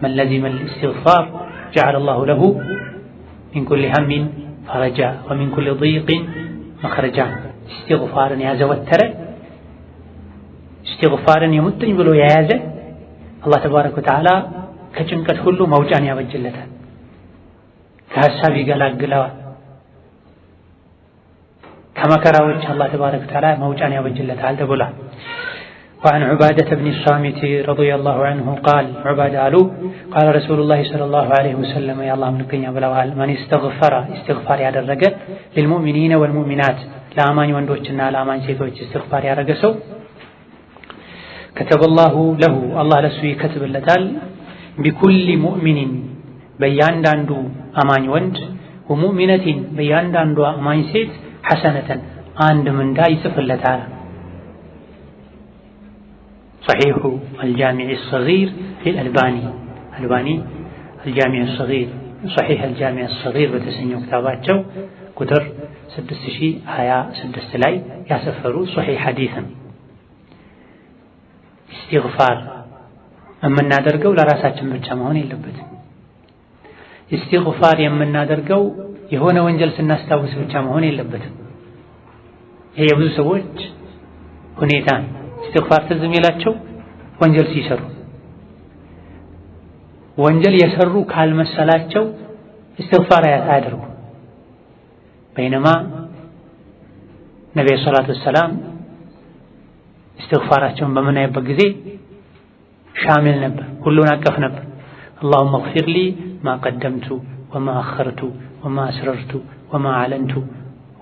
መን ለዚመ ኢስቲግፋር ጀዐለ አላሁ ለሁ ሚን ኩሊ ሀሚን ፈረጃ ወሚን ኩሊ ዲቅን መኽረጃ። ኢስቲግፋርን ያዘወተረ ኢስቲግፋርን የሙጥኝ ብሎ የያዘ አላህ ተባረከ ወተዓላ ከጭንቀት ሁሉ መውጫን ያበጅለታል፣ ከሀሳብ ይገላግለዋል፣ ከመከራዎች አላህ ተባረከ ወተዓላ መውጫን ያበጅለታል ተብሏል። وعن عبادة بن الصامت رضي الله عنه قال عبادة قال رسول الله صلى الله عليه وسلم يا الله منكن بلوال من استغفار ያደረገ للمؤمنين والمؤمنات ለአማኝ ወንዶችና ለአማኝ ሴቶች استغفار ያደረገ ሰው كتب الله له الله ለሱ ይከትብለታል بكل مؤمن በእያንዳንዱ አማኝ ወንድ ومؤمنة በእያንዳንዱ አማኝ ሴት حسنة አንድ ምንዳ ይጽፍለታል። صحيح الجامع الصغير للألباني الجامع الصغير صحيح الجامع الصغير በተሰኘው ክታባቸው ቁጥር 6026 ላይ ያሰፈሩ صحيح ሐዲስም ኢስቲግፋር የምናደርገው ለራሳችን ብቻ መሆን የለበትም። ኢስቲግፋር የምናደርገው የሆነ ወንጀል ስናስታውስ ብቻ መሆን የለበትም። ይሄ የብዙ ሰዎች ሁኔታ ኢስቲግፋር ትዝ የሚላቸው ወንጀል ሲሰሩ፣ ወንጀል የሰሩ ካልመሰላቸው ኢስቲግፋር አያደርጉ። በይነማ ነብዩ ሰለላሁ ዐለይሂ ወሰለም ኢስቲግፋራቸውን በምናይበት ጊዜ ሻሚል ነበር፣ ሁሉን አቀፍ ነበር። اللهم اغفر لي ما قدمت وما أخرت وما أسررت وما أعلنت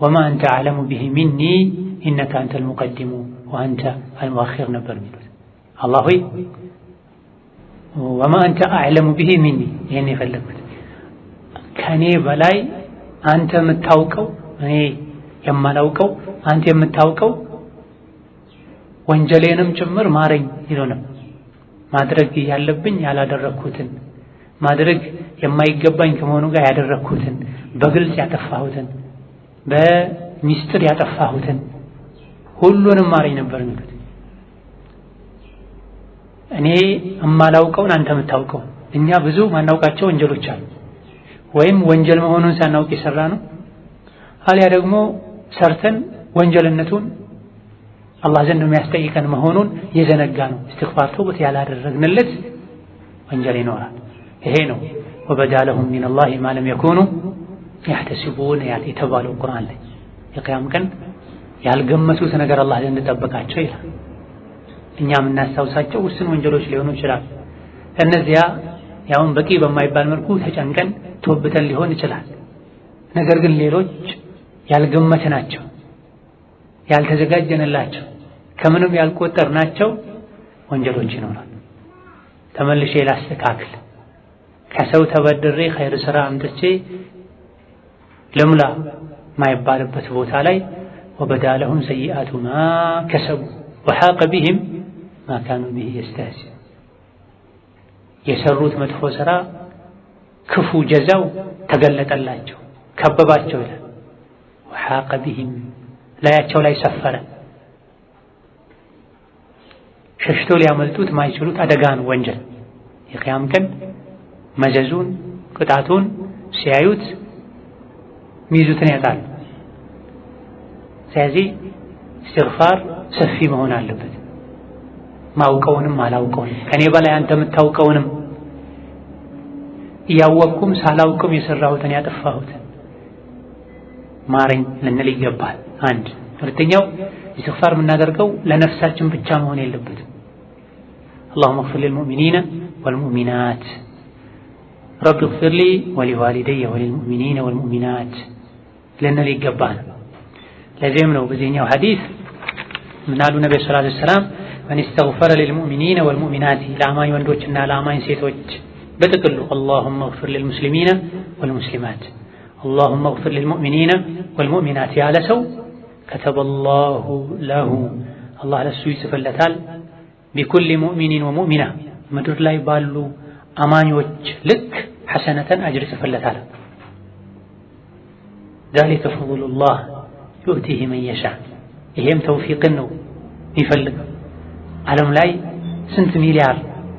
وما أنت أعلم به مني إنك أنت المقدم وأنت المؤخر ነበር የሚሉት። አላህ ሆይ وما أنت أعلم به مني ይሄን የፈለኩት ከኔ በላይ አንተ የምታውቀው እኔ የማላውቀው አንተ የምታውቀው ወንጀሌንም ጭምር ማረኝ ይለው ነው። ማድረግ ያለብኝ ያላደረኩትን፣ ማድረግ የማይገባኝ ከመሆኑ ጋር ያደረኩትን፣ በግልጽ ያጠፋሁትን፣ በሚስጥር ያጠፋሁትን ሁሉንም ማረኝ ነበር የሚሉት። እኔ የማላውቀውን አንተ የምታውቀው። እኛ ብዙ ማናውቃቸው ወንጀሎች አሉ። ወይም ወንጀል መሆኑን ሳናውቅ የሰራ ነው፣ አልያ ደግሞ ሰርተን ወንጀልነቱን አላህ ዘንድ የሚያስጠይቀን መሆኑን የዘነጋ ነው። ኢስቲግፋር ተውበት ያላደረግንለት ወንጀል ይኖራል። ይሄ ነው ወበዳ ለሁም ሚነላሂ ማ ለም የኩኑ ያህተሲቡን የተባለው ቁርአን ላይ። የቂያም ቀን ያልገመቱት ነገር አላህ ዘንድ ጠበቃቸው ይላል። እኛ የምናስታውሳቸው ውስን ወንጀሎች ሊሆኑ ይችላል። እነዚያ ያውን በቂ በማይባል መልኩ ተጨንቀን ተወብተን ሊሆን ይችላል። ነገር ግን ሌሎች ያልገመትናቸው፣ ያልተዘጋጀንላቸው፣ ከምንም ያልቆጠርናቸው ወንጀሎች ይኖራል። ተመልሼ ላስተካክል፣ ከሰው ተበድሬ ኸይር ስራ አምጥቼ ልሙላ ማይባልበት ቦታ ላይ ወበዳ ለሁም ሰይአቱ ማ ከሰቡ ወሐቀ ቢሂም ማ ካኑ ቢሂ የስተህዚኡን የሰሩት መጥፎ ስራ ክፉ ጀዛው ተገለጠላቸው፣ ከበባቸው ይላል። ወሐቀ ቢሂም ላያቸው ላይ ሰፈረ። ሸሽተው ሊያመልጡት ማይችሉት አደጋ ነው ወንጀል። የቂያም ቀን መዘዙን ቅጣቱን ሲያዩት ሚይዙትን ያጣሉ። ስለዚህ እስትግፋር ሰፊ መሆን አለበት። ማውቀውንም አላውቀውንም ከኔ በላይ አንተ የምታውቀውንም እያወቅኩም ሳላውቅም የሰራሁትን ያጠፋሁትን ማረኝ ልንል ይገባል። አንድ ሁለተኛው እስትግፋር የምናደርገው ለነፍሳችን ብቻ መሆን የለበትም። اللهم اغفر للمؤمنين والمؤمنات رب اغفر لي ولوالدي وللمؤمنين والمؤمنات ልንል ይገባል። ለዚህም ነው በዚህኛው ሐዲስ ምን አሉ ነብዩ ሰለላሁ ዐለይሂ ወሰለም من استغفر للمؤمنين والمؤمنات ለአማኝ ወንዶችና ለአማኝ ሴቶች በጥቅሉ اللهم اغفر للمسلمين والمسلمات اللهم اغفر للمؤمنين والمؤمنات ያለ ሰው كتب الله له الله ለሱ ይጽፍለታል بكل مؤمن ومؤمنة ምድር ላይ ባሉ አማኞች ልክ ሐሰነተን አጅር ይጽፍለታል። ذلك فضل الله يؤتيه من يشاء ይሄም ተውፊቅን ነው የሚፈልግ። ዓለም ላይ ስንት ሚሊያር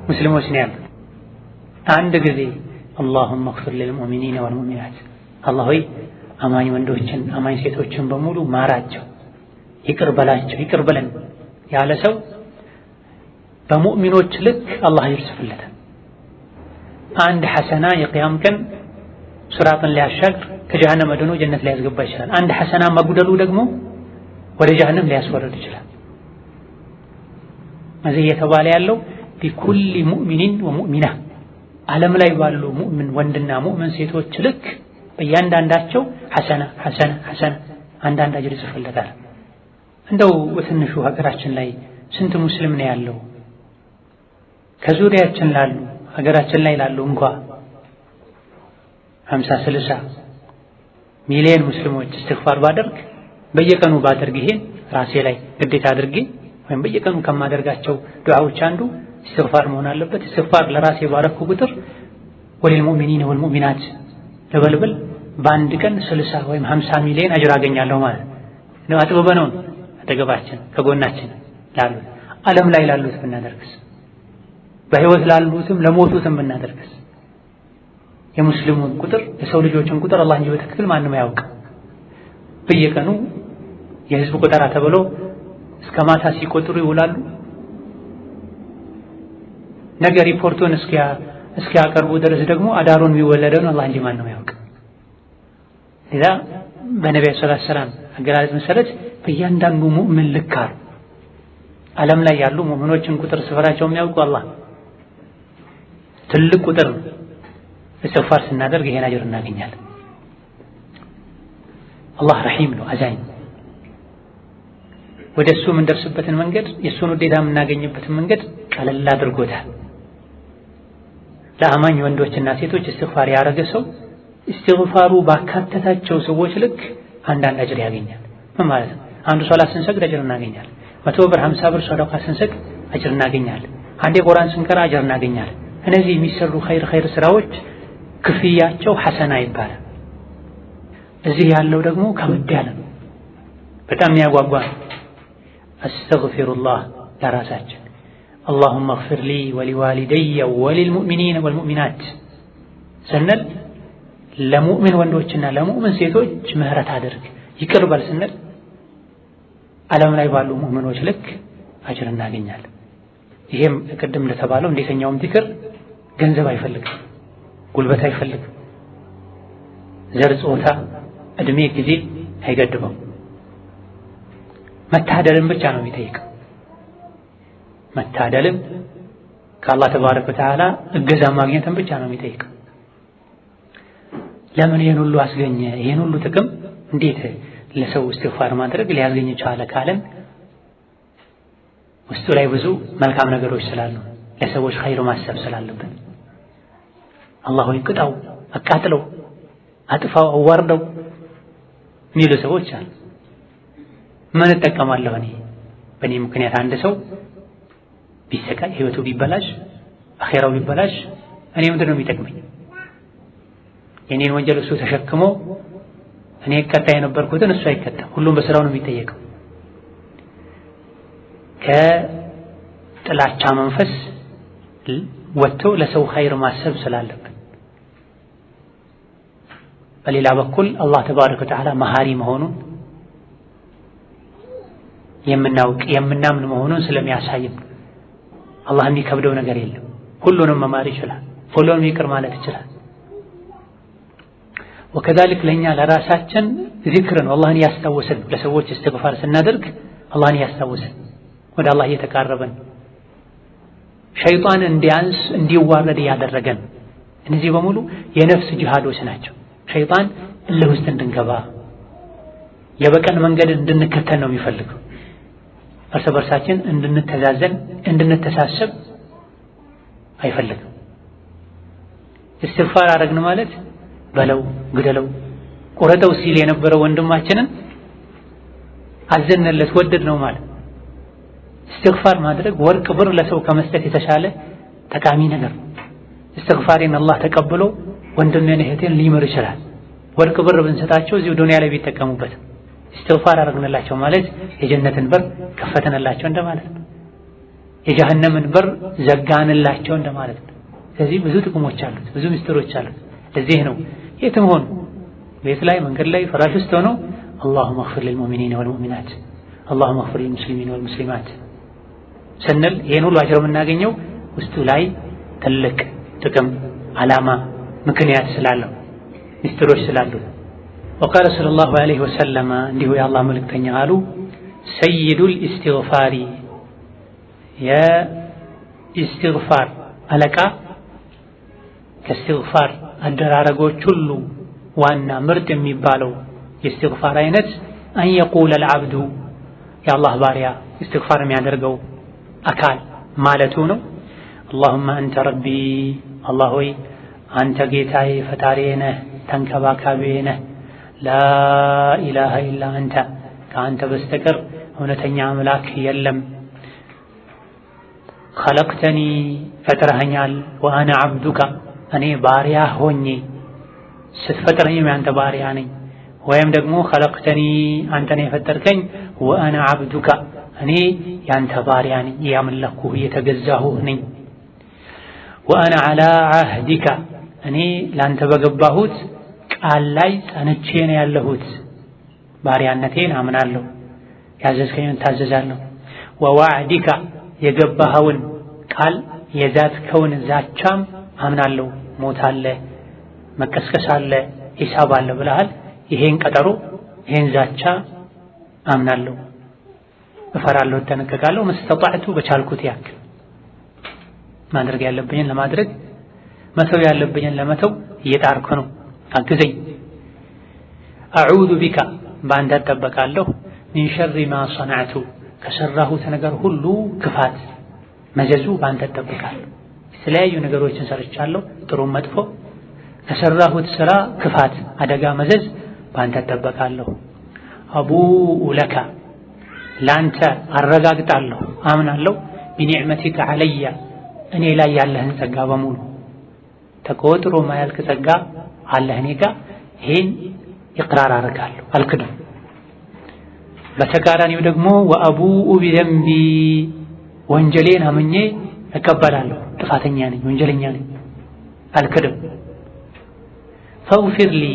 ሙስሊሞች ነው ያሉት? አንድ ጊዜ اللهم اغفر للمؤمنين والمؤمنات አላህ ሆይ አማኝ ወንዶችን አማኝ ሴቶችን በሙሉ ማራቸው፣ ይቅር በላቸው፣ ይቅር በለን ያለ ሰው በሙእሚኖች ልክ አላህ ይጽፍለታል። አንድ ሐሰና የቂያም ቀን ሱራጥን ሊያሻግር ከጀሃነም አድኖ ጀነት ሊያስገባ ይችላል። አንድ ሐሰና መጉደሉ ደግሞ ወደ ጀሃነም ሊያስወርድ ይችላል። እዚህ የተባለ ያለው ቢኩል ሙእሚኒን ወሙእሚና ዓለም ላይ ባሉ ሙእምን ወንድና ሙእምን ሴቶች ልክ በእያንዳንዳቸው ሐሰና ሐሰና ሐሰና አንዳንድ አጅር ይጽፍለታል። እንደው በትንሹ ሀገራችን ላይ ስንት ሙስሊም ነው ያለው? ከዙሪያችን ላሉ ሀገራችን ላይ ላሉ እንኳ 50-60 ሚሊዮን ሙስሊሞች እስትግፋር ባደርግ በየቀኑ ባደርግ ይሄን ራሴ ላይ ግዴታ አድርጌ ወይም በየቀኑ ከማደርጋቸው ዱዓዎች አንዱ እስትግፋር መሆን አለበት። እስትግፋር ለራሴ ባረኩ ቁጥር ወሊል ሙእሚኒን ወልሙእሚናት ለበልበል በአንድ ቀን 60 ወይም 50 ሚሊዮን አጅር አገኛለሁ ማለት ነው። አጥበበነው አጠገባችን ከጎናችን ላሉት ዓለም ላይ ላሉት ብናደርግስ በህይወት ላሉትም ለሞቱትም ብናደርግስ የሙስሊሙን ቁጥር የሰው ልጆችን ቁጥር አላህ እንጂ በትክክል ማንም ያውቅ። በየቀኑ የህዝብ ቁጥር ተብሎ እስከ ማታ ሲቆጥሩ ይውላሉ። ነገ ሪፖርቱን እስኪያቀርቡ ድረስ ደግሞ አዳሩን የሚወለደውን አላህ እንጂ ማንም ያውቅ። ለዛ በነብዩ ሰለላሁ ዐለይሂ ወሰለም አገላለጽ መሰረት በእያንዳንዱ ሙእምን ልክ አሉ። ዓለም ላይ ያሉ ሙእሚኖችን ቁጥር ስፍራቸው የሚያውቁ አላህ ትልቅ ቁጥር ነው። እስትግፋር ስናደርግ ይሄን አጅር እናገኛለን። አላህ ረሂም ነው፣ አዛኝ። ወደሱ የምንደርስበትን መንገድ የሱን ውዴታ የምናገኝበትን መንገድ ቀለል አድርጎታል። ለአማኝ ወንዶችና ሴቶች እስትግፋር ያደረገ ሰው እስትግፋሩ ባካተታቸው ሰዎች ልክ አንዳንድ አጅር ያገኛል። ምን ማለት ነው? አንዱ ሶላት ስንሰግድ አጅር እናገኛለን። 100 ብር 50 ብር ሰደቃ ስንሰግድ አጅር እናገኛለን። አንዴ ቁርአን ስንቀራ አጅር እናገኛለን። እነዚህ የሚሰሩ ኸይር ስራዎች ክፍያቸው ሐሰና ይባላል። እዚህ ያለው ደግሞ ከበድ ያለ ነው፣ በጣም የሚያጓጓ ነው። አስተግፊሩላህ ለራሳችን اللهم اغفر لي ولوالدي وللمؤمنين والمؤمنات ስንል ለሙእሚን ወንዶችና ለሙእሚን ሴቶች ምህረት አድርግ ይቅር በል ስንል ዓለም ላይ ባሉ ሙእሚኖች ልክ አጅር እናገኛለን። ይሄም ቅድም እንደተባለው እንደተኛውም ዚክር ገንዘብ አይፈልግም፣ ጉልበት አይፈልግም፣ ዘር፣ ጾታ፣ እድሜ፣ ጊዜ አይገድበው። መታደልን ብቻ ነው የሚጠይቀው። መታደልን ከአላህ ተባረከ ወተዓላ እገዛ ማግኘትን ብቻ ነው የሚጠይቀው። ለምን ይሄን ሁሉ አስገኘ? ይሄን ሁሉ ጥቅም እንዴት ለሰው እስትግፋር ማድረግ ሊያስገኝ ቻለ ካለን ውስጡ ላይ ብዙ መልካም ነገሮች ስላሉ ለሰዎች ኸይር ማሰብ ስላለብን አላህ ሆይ ቅጣው፣ አቃጥለው፣ አጥፋው፣ አዋርደው የሚሉ ሰዎች አሉ። ምን እጠቀማለሁ እኔ በእኔ ምክንያት አንድ ሰው ቢሰቃይ፣ ህይወቱ ቢበላሽ፣ አኼራው ቢበላሽ እኔ ምንድን ነው የሚጠቅመኝ? የኔን ወንጀል እሱ ተሸክሞ እኔ ቀጣ የነበርኩትን እሱ አይቀጣም። ሁሉም በስራው ነው የሚጠየቀው። ከጥላቻ መንፈስ ወጥቶ ለሰው ኸይር ማሰብ ስላለብን፣ በሌላ በኩል አላህ ተባረከ ወተዓላ መሐሪ መሆኑን የምናውቅ የምናምን መሆኑን ስለሚያሳይም አላህ የሚከብደው ነገር የለም። ሁሉንም መማር ይችላል። ሁሉንም ይቅር ማለት ይችላል። ወከዛሊክ ለኛ ለራሳችን ዚክር ነው፣ አላህን ያስታውሰን። ለሰዎች እስትግፋር ስናደርግ አላህን ያስታውሰን፣ ወደ አላህ እየተቃረበን፣ ሸይጣን እንዲያንስ እንዲዋረድ ያደረገን። እነዚህ በሙሉ የነፍስ ጂሃዶች ናቸው። ሸይጣን እልህ ውስጥ እንድንገባ የበቀል መንገድ እንድንከተል ነው የሚፈልገው። እርስ በርሳችን እንድንተዛዘን እንድንተሳሰብ አይፈልግም። እስትግፋር አረግን ማለት በለው ግደለው ቁረጠው ሲል የነበረው ወንድማችንን አዘንለት ወደድ ነው ማለት። እስትግፋር ማድረግ ወርቅ ብር ለሰው ከመስጠት የተሻለ ጠቃሚ ነገር። እስትግፋሬን አላህ ተቀብሎ ወንድሜን እህቴን ሊምር ይችላል። ወርቅ ብር ብንሰጣቸው እዚሁ ዱንያ ላይ ቢጠቀሙበት። እስትግፋር አረግንላቸው ማለት የጀነትን በር ከፈተንላቸው እንደማለት ነው። የጀሃነምን በር ዘጋንላቸው እንደማለት ነው። ስለዚህ ብዙ ጥቅሞች አሉት፣ ብዙ ምስጢሮች አሉት። ለዚህ ነው የትም ሆኑ ቤት ላይ መንገድ ላይ ፍራሽ ውስጥ ሆነው አላሁመ እግፊር ሊልሙእሚኒነ ወልሙእሚናት አላሁመ እግፊር ሊልሙስሊሚነ ወልሙስሊማት ስንል ይህን ሁሉ አጅር የምናገኘው ውስጡ ላይ ትልቅ ጥቅም፣ ዓላማ፣ ምክንያት ስላለው ምስጢሮች ስላሉት። ወቃለ ሰለላሁ ዐለይሂ ወሰለም እንዲሁ የአላህ መልእክተኛ አሉ ሰይዱል ኢስቲግፋሪ የኢስቲግፋር አለቃ ከእስትግፋር አደራረጎች ሁሉ ዋና ምርጥ የሚባለው የእስትግፋር አይነት አን የቁለ አልዓብዱ የአላህ ባሪያ እስትግፋር የሚያደርገው አካል ማለቱ ነው። አላሁመ አንተ ረቢ አላህ ሆይ አንተ ጌታዬ ፈጣሪዬ ነህ፣ ተንከባካቢዬ ነህ። ላኢላሃ ኢላ አንተ ከአንተ በስተቀር እውነተኛ አምላክ የለም። ኸለቅተኒ ፈጥረኸኛል፣ ወአነ ዓብዱካ እኔ ባሪያ ሆኜ ስትፈጥረኝም ያንተ ባሪያ ነኝ። ወይም ደግሞ ኸለቅተኒ አንተ ነህ የፈጠርከኝ፣ ወአነ ዓብዱካ እኔ ያንተ ባሪያ ነኝ፣ ያመለኩህ የተገዛሁህ ነኝ። ወአነ ዐላ ዓህዲካ እኔ ላንተ በገባሁት ቃል ላይ ጸንቼ ነው ያለሁት። ባሪያነቴን አምናለሁ፣ ያዘዝከኝን ታዘዛለሁ። ወዋዕዲካ የገባኸውን ቃል የዛትከውን ዛቻም አምናለሁ። ሞት አለ፣ መቀስቀስ አለ፣ ሂሳብ አለ ብለሃል። ይሄን ቀጠሮ ይሄን ዛቻ አምናለሁ፣ እፈራለሁ፣ እጠነቀቃለሁ። መስተጣዕቱ በቻልኩት ያክል ማድረግ ያለብኝን ለማድረግ መተው ያለብኝን ለመተው እየጣርኩ ነው፣ አግዘኝ። አዑዙ ቢካ በአንተ እጠበቃለሁ። ሚን ሸሪ ማ ሰነዕቱ ከሰራሁት ነገር ሁሉ ክፋት መዘዙ በአንተ እጠበቃለሁ። የተለያዩ ነገሮችን ሰርቻለሁ፣ ጥሩም መጥፎ። ከሰራሁት ስራ ክፋት፣ አደጋ፣ መዘዝ በአንተ እጠበቃለሁ። አቡኡ ለካ ለአንተ አረጋግጣለሁ፣ አምናለሁ። ቢኒዕመቲከ ዐለያ እኔ ላይ ያለህን ጸጋ በሙሉ ተቆጥሮ ማያልቅ ጸጋ አለህ እኔ ጋር። ይሄን ኢቅራር አደርጋለሁ፣ አልክድም። በተቃራኒው ደግሞ ወአቡኡ ቢዘንቢ ወንጀሌን አምኜ እቀበላለሁ። ጥፋተኛ ነኝ፣ ወንጀለኛ ነኝ፣ አልክድም። ፈግፊር ሊ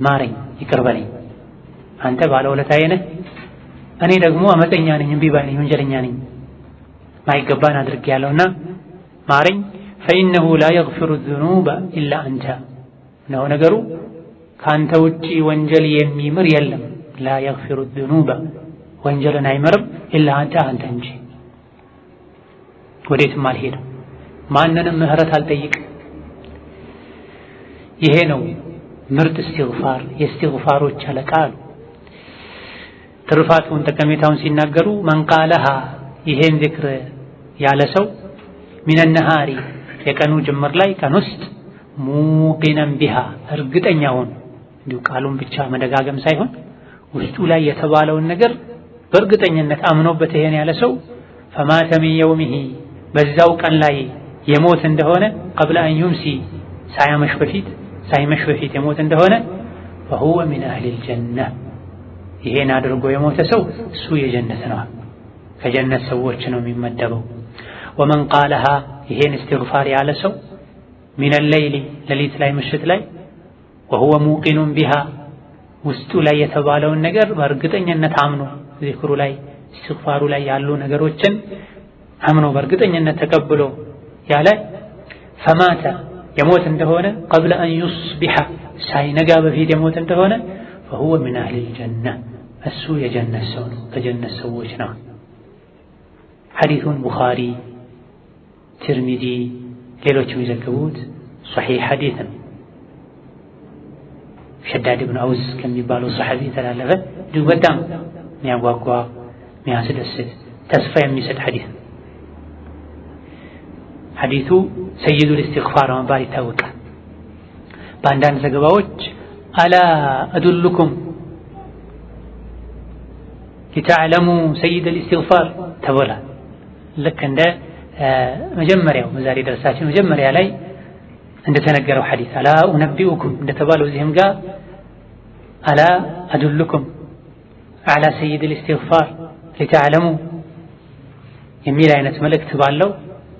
ማረኝ፣ ይቅር በለኝ። አንተ ባለውለታዬ ነህ፣ እኔ ደግሞ አመፀኛ ነኝ፣ እምቢ ባይ ነኝ፣ ወንጀለኛ ነኝ፣ ማይገባን አድርጌያለሁና ማረኝ። ፈኢነሁ ላ የግፊሩ ዙኑበ ኢላ አንተ ነው ነገሩ፣ ከአንተ ውጪ ወንጀል የሚምር የለም። ላ የግፊሩ ዙኑበ ወንጀልን አይመርም ኢላ አንተ እንጂ። ወዴትም አልሄድም፣ ማንንም ምህረት አልጠይቅም። ይሄ ነው ምርጥ እስትግፋር፣ የእስትግፋሮች አለቃ አሉ። ትርፋቱን ጠቀሜታውን ሲናገሩ መን ቃለሃ ይሄን ዚክር ያለ ሰው ሚነነሃሪ የቀኑ ጅምር ላይ ቀን ውስጥ ሙቂነን ቢሃ እርግጠኛ ሆኖ እንዲሁ ቃሉን ብቻ መደጋገም ሳይሆን ውስጡ ላይ የተባለውን ነገር በእርግጠኝነት አምኖበት ይሄን ያለ ሰው ፈማተ ሚን የውሚሂ በዛው ቀን ላይ የሞት እንደሆነ ቀብለ አን ዩምሲ ሳይመሽ በፊት የሞት እንደሆነ ፈሁወ ሚን አህሊል ጀነ ይሄን አድርጎ የሞተ ሰው እሱ የጀነት ነው፣ ከጀነት ሰዎች ነው የሚመደበው። ወመን ቃለሃ ይሄን እስትግፋር ያለ ሰው ሚነ ሌይሊ ሌሊት ላይ ምሽት ላይ ወሁወ ሙቂኑን ቢሃ ውስጡ ላይ የተባለውን ነገር በእርግጠኝነት አምኖ ዚክሩ ላይ እስትግፋሩ ላይ ያሉ ነገሮችን አምኖ በእርግጠኝነት ተቀብሎ ያለ ፈማተ የሞት እንደሆነ ቀብለ አን ዩስቢሐ ሳይነጋ በፊት የሞት እንደሆነ ፈሁወ ሚን አህሊል ጀነ እሱ የጀነት ሰው ነው፣ ከጀነት ሰዎች ነው። ሐዲሱን ቡኻሪ፣ ትርሚዚ ሌሎችም የዘገቡት ሶሒህ ሐዲስ ነው። ሸዳድ ብን አውስ ከሚባለው ሰሐቢ የተላለፈ እጅግ በጣም የሚያጓጓ የሚያስደስት ተስፋ የሚሰጥ ሐዲስ ነው። ሐዲሱ ሰይዱል ኢስቲግፋር በመባል ይታወቃል። በአንዳንድ ዘገባዎች አላ አዱልኩም ሊተዕለሙ ሰይደል ኢስቲግፋር ተብሏል። ልክ እንደ መጀመሪያው በዛሬ ደርሳችን መጀመሪያ ላይ እንደተነገረው ሐዲስ አላ ኡነቢኡኩም እንደተባለው እዚህም ጋር አላ አዱልኩም አላ ሰይደል ኢስቲግፋር ሊተዕለሙ የሚል አይነት መልእክት ባለው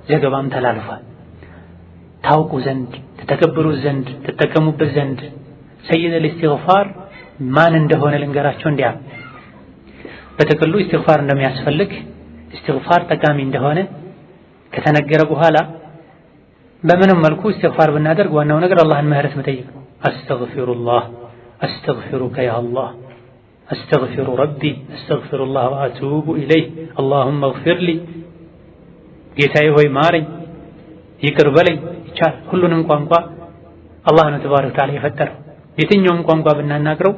ዘገባም ተላልፏል። ታውቁ ዘንድ ተተከበሩት ዘንድ ተጠቀሙበት ዘንድ ሰይደል ኢስቲግፋር ማን እንደሆነ ልንገራቸው እንዲያ በተቀሉ ኢስቲግፋር እንደሚያስፈልግ ኢስቲግፋር ጠቃሚ እንደሆነ ከተነገረ በኋላ በምንም መልኩ ኢስቲግፋር ብናደርግ ዋናው ነገር አላህን ምህረት መጠየቅ ነው። አስተግፊሩላህ አስተግፊሩከ ያ አላህ አስተግፊሩ ረቢ አስተግፊሩላህ ወአቱቡ ኢለይህ አላሁመ እግፊር ሊ ጌታዬ ሆይ ማረኝ ይቅር በለኝ ይቻላል። ሁሉንም ቋንቋ አላህ ነው ተባረከ ወተዓላ የፈጠረው። የትኛውም ቋንቋ ብናናግረው